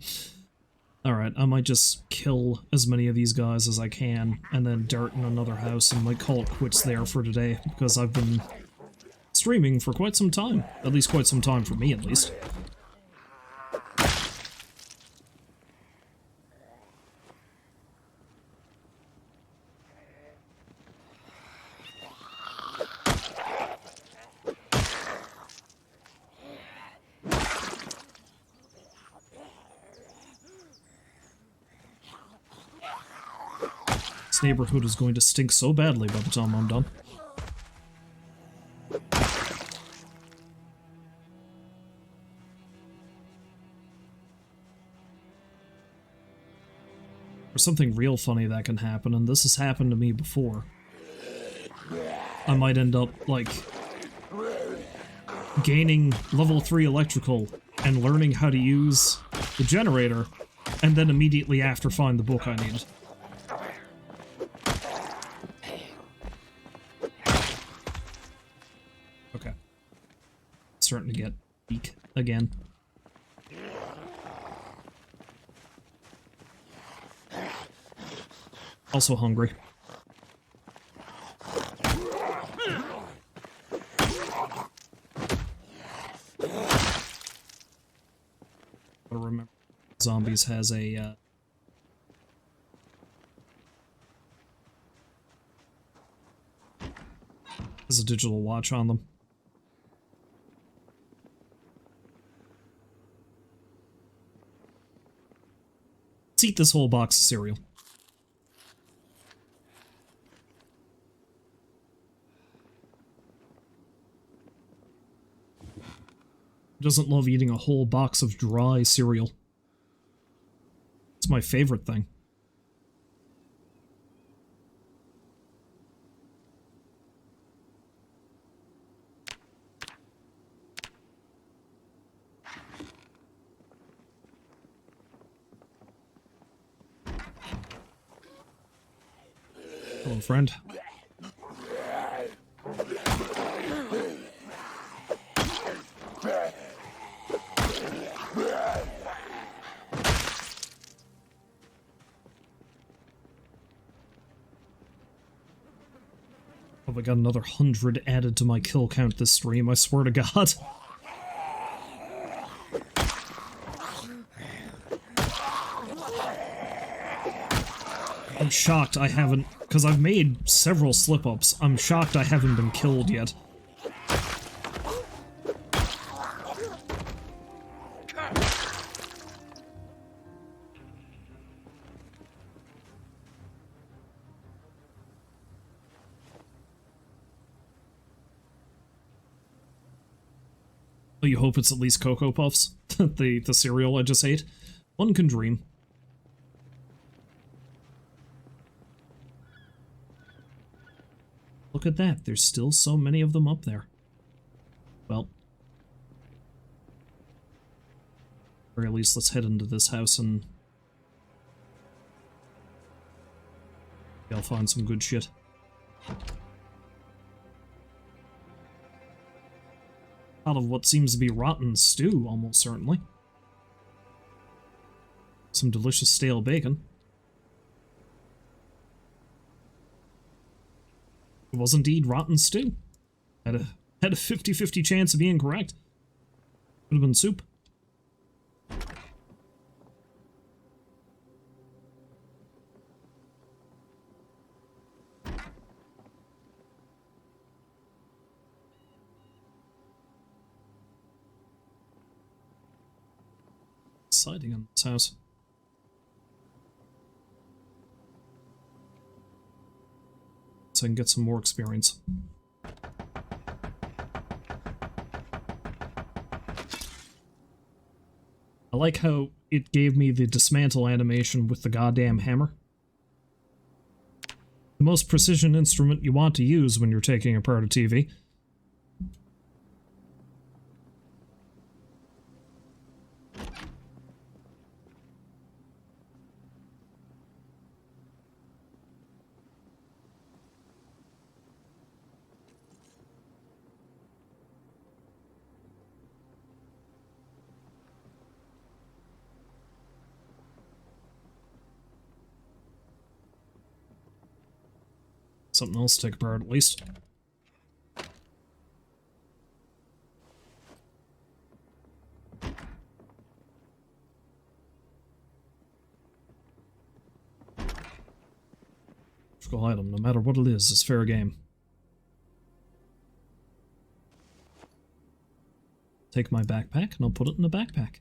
Alright, I might just kill as many of these guys as I can, and then dart in another house and might call it quits there for today, because I've been streaming for quite some time. At least quite some time for me, at least. This neighborhood is going to stink so badly by the time I'm done. There's something real funny that can happen, and this has happened to me before. I might end up, like, gaining level 3 electrical and learning how to use the generator, and then immediately after find the book I needed. Okay. Starting to get weak again. Also hungry. Gotta remember, Zombies has a, has a digital watch on them. Let's eat this whole box of cereal. Doesn't love eating a whole box of dry cereal. It's my favorite thing. Hello, friend. Oh, I got another 100 added to my kill count this stream, I swear to God. I'm shocked I haven't, because I've made several slip-ups, I'm shocked I haven't been killed yet. Oh, you hope it's at least Cocoa Puffs? the cereal I just ate? One can dream. Look at that, there's still so many of them up there. Well. Or at least let's head into this house and... I'll find some good shit. Out of what seems to be rotten stew, almost certainly. Some delicious stale bacon. It was indeed rotten stew. Had a 50-50 chance of being correct. Could have been soup. Exciting in this house. So I can get some more experience. I like how it gave me the dismantle animation with the goddamn hammer. The most precision instrument you want to use when you're taking apart a TV. Something else to take apart at least. Magical item, no matter what it is fair game. Take my backpack and I'll put it in the backpack.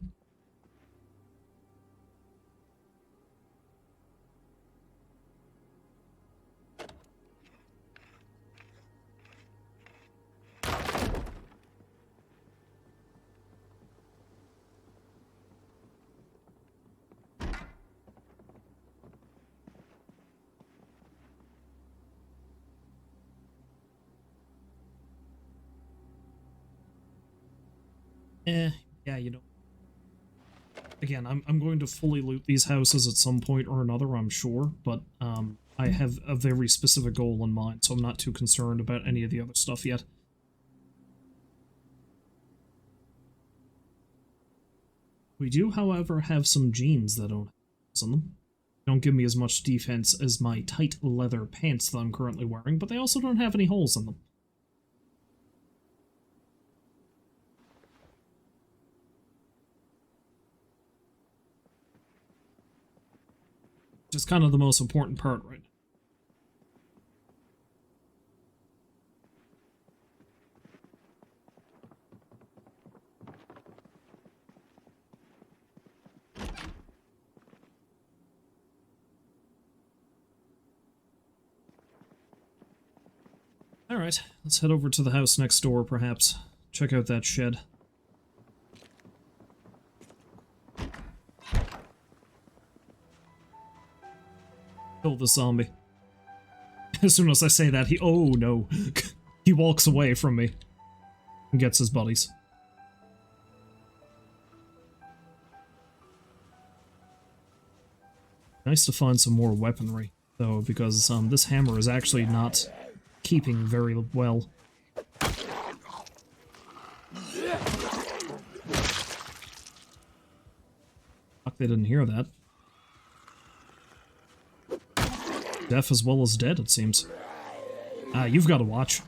Yeah, you know. Again, I'm going to fully loot these houses at some point or another, I'm sure, but I have a very specific goal in mind, so I'm not too concerned about any of the other stuff yet. We do, however, have some jeans that don't have holes in them. They don't give me as much defense as my tight leather pants that I'm currently wearing, but they also don't have any holes in them. Which is kind of the most important part right now. Alright, let's head over to the house next door, perhaps. Check out that shed. Kill the zombie. As soon as I say that, he— oh no. He walks away from me. And gets his buddies. Nice to find some more weaponry, though, because this hammer is actually not keeping very well. Fuck, they didn't hear that. Deaf as well as dead, it seems. Ah, you've got to watch.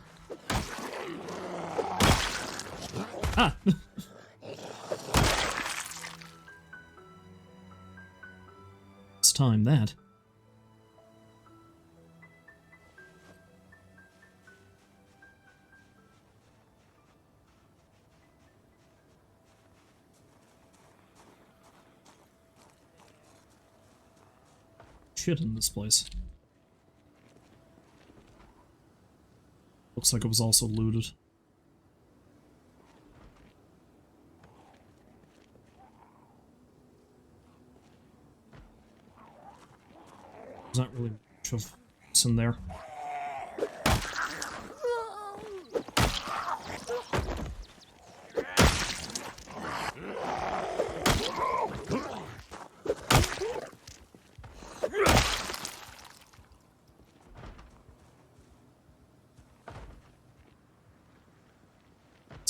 Ah! It's time that. Shit in this place. Looks like it was also looted. There's not really much of this in there.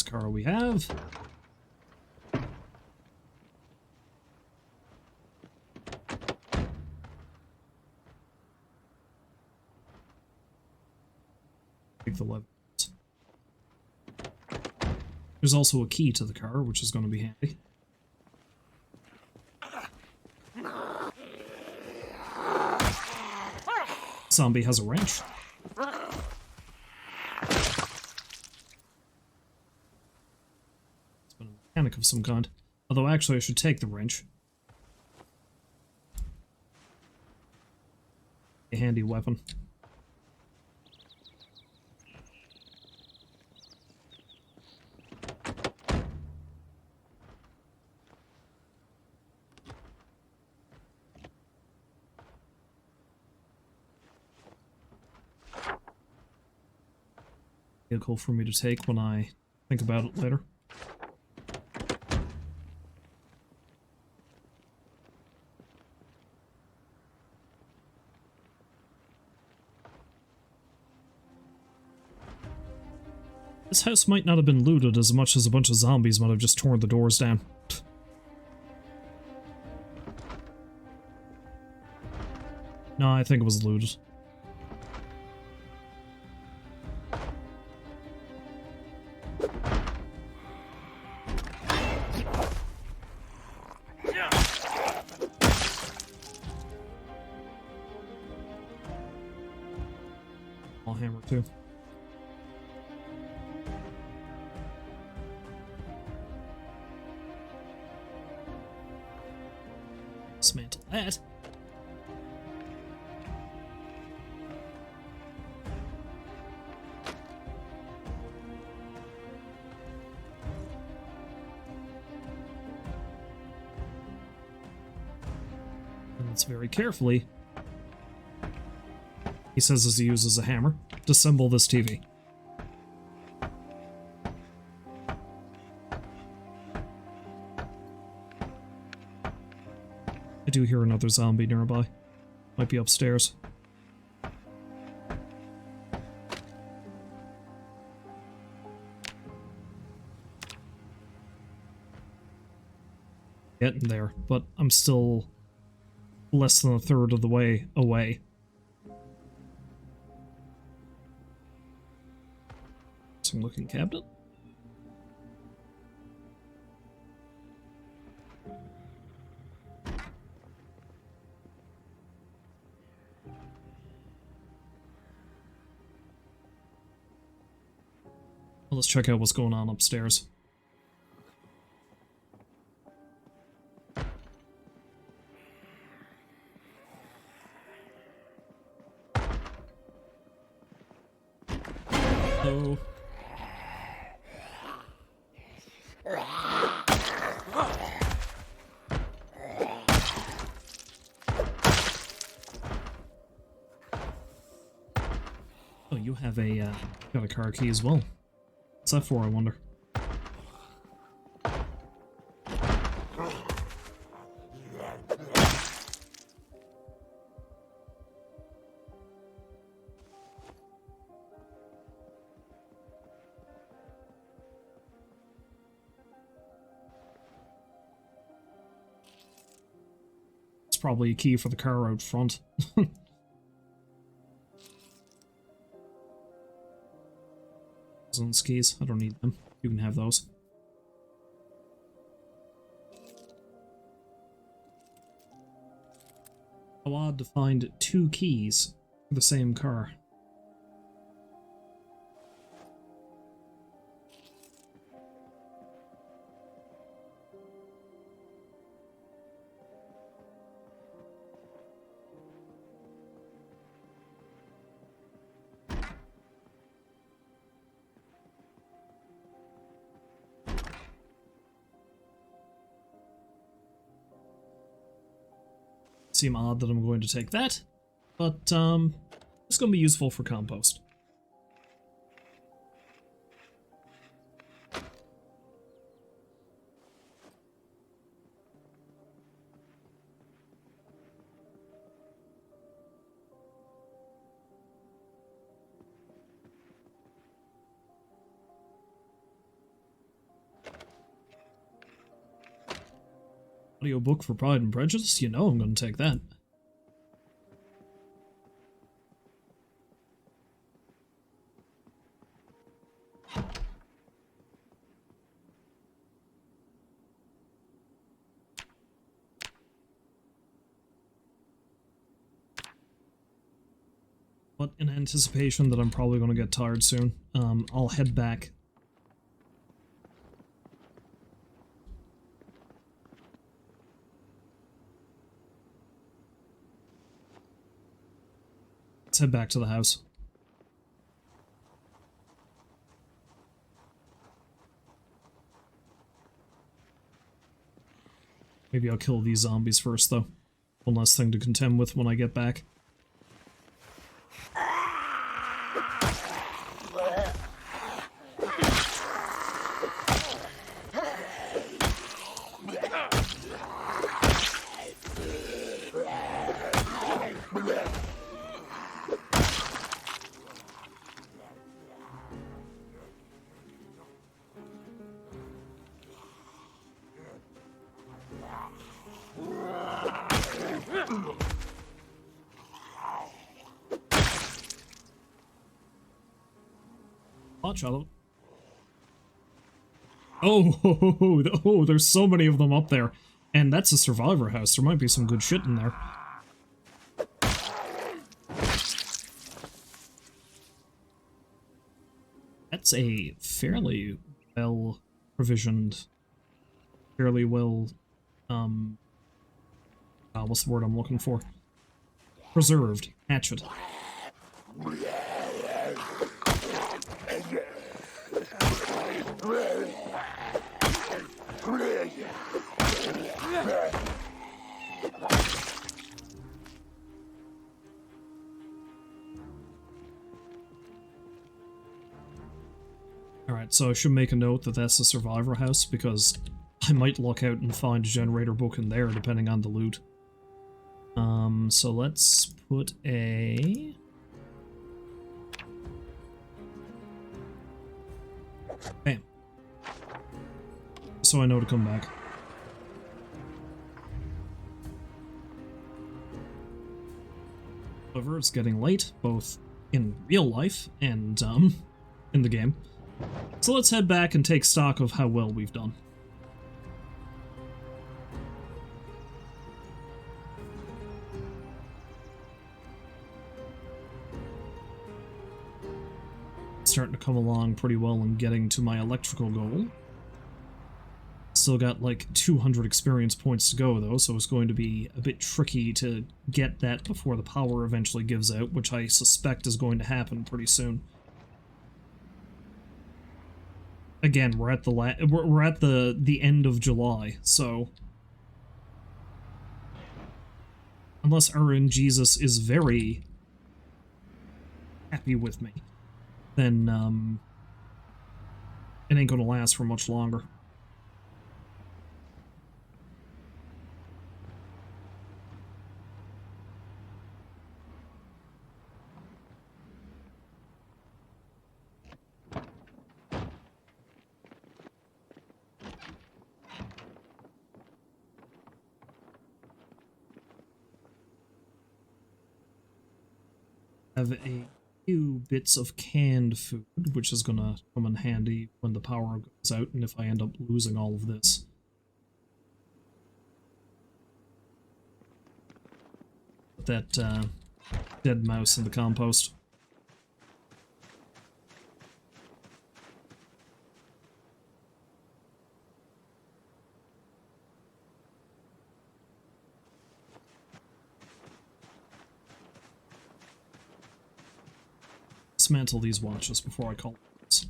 Car we have. Take the levers. There's also a key to the car, which is going to be handy. Zombie has a wrench. Mechanic of some kind. Although actually I should take the wrench. A handy weapon. Vehicle for me to take when I think about it later. This house might not have been looted as much as a bunch of zombies might have just torn the doors down. No, I think it was looted. hammer too. Dismantle that. And let's very carefully, he says as he uses a hammer, disassemble this TV. I do hear another zombie nearby. Might be upstairs. Getting there, but I'm still less than a third of the way away. Some looking cabinet. Well, let's check out what's going on upstairs. Oh. Oh, you have a, got a car key as well. What's that for, I wonder? It's probably a key for the car out front. Keys. I don't need them. You can have those. How odd to find two keys for the same car. Seem odd that I'm going to take that, but it's going to be useful for compost. Audiobook for Pride and Prejudice? You know I'm going to take that. But in anticipation that I'm probably going to get tired soon, I'll head back. Let's head back to the house. Maybe I'll kill these zombies first, though. One less thing to contend with when I get back. Charlotte. Oh, there's so many of them up there. And that's a survivor house. There might be some good shit in there. That's a fairly well provisioned, fairly well, what's the word I'm looking for? Preserved hatchet. Alright, so I should make a note that that's the survivor house, because I might look out and find a generator book in there, depending on the loot. So let's put a... Bam. So I know to come back. However, it's getting late, both in real life and, in the game. So let's head back and take stock of how well we've done. Starting to come along pretty well in getting to my electrical goal. Still got like 200 experience points to go though, so it's going to be a bit tricky to get that before the power eventually gives out, which I suspect is going to happen pretty soon. Again, we're at the end of July, so unless RNGesus is very happy with me, then it ain't gonna last for much longer. Have a few bits of canned food, which is gonna come in handy when the power goes out and if I end up losing all of this. Put that dead mouse in the compost. Dismantle these watches before I call it.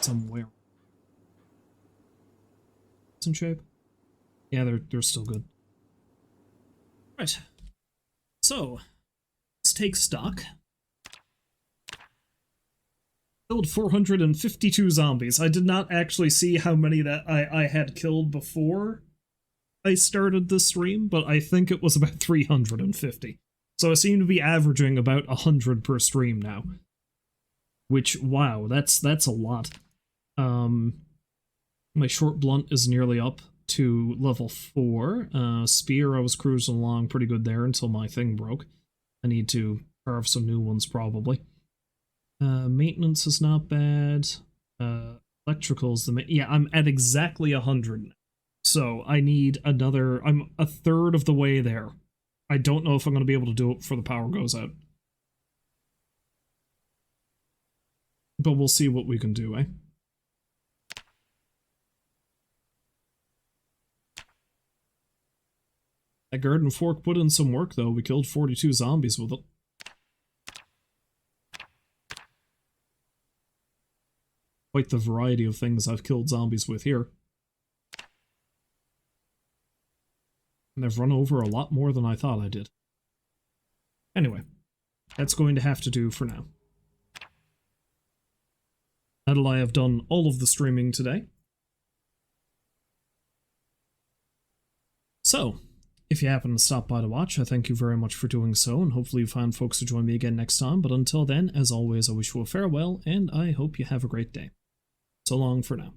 Somewhere. It's in shape. Yeah, they're still good. Right. So, let's take stock. Killed 452 zombies. I did not actually see how many that I had killed before I started this stream, but I think it was about 350. So I seem to be averaging about 100 per stream now. Which, wow, that's a lot. My short blunt is nearly up to level 4. Spear, I was cruising along pretty good there until my thing broke. I need to carve some new ones, probably. Maintenance is not bad. Electrical's the yeah, I'm at exactly 100 now. So I need another... I'm a third of the way there. I don't know if I'm going to be able to do it before the power goes out. But we'll see what we can do, eh? That garden fork put in some work, though. We killed 42 zombies with it. Quite the variety of things I've killed zombies with here. And I've run over a lot more than I thought I did. Anyway, that's going to have to do for now. That'll I have done all of the streaming today. So, if you happen to stop by to watch, I thank you very much for doing so, and hopefully you find folks to join me again next time. But until then, as always, I wish you a farewell, and I hope you have a great day. So long for now.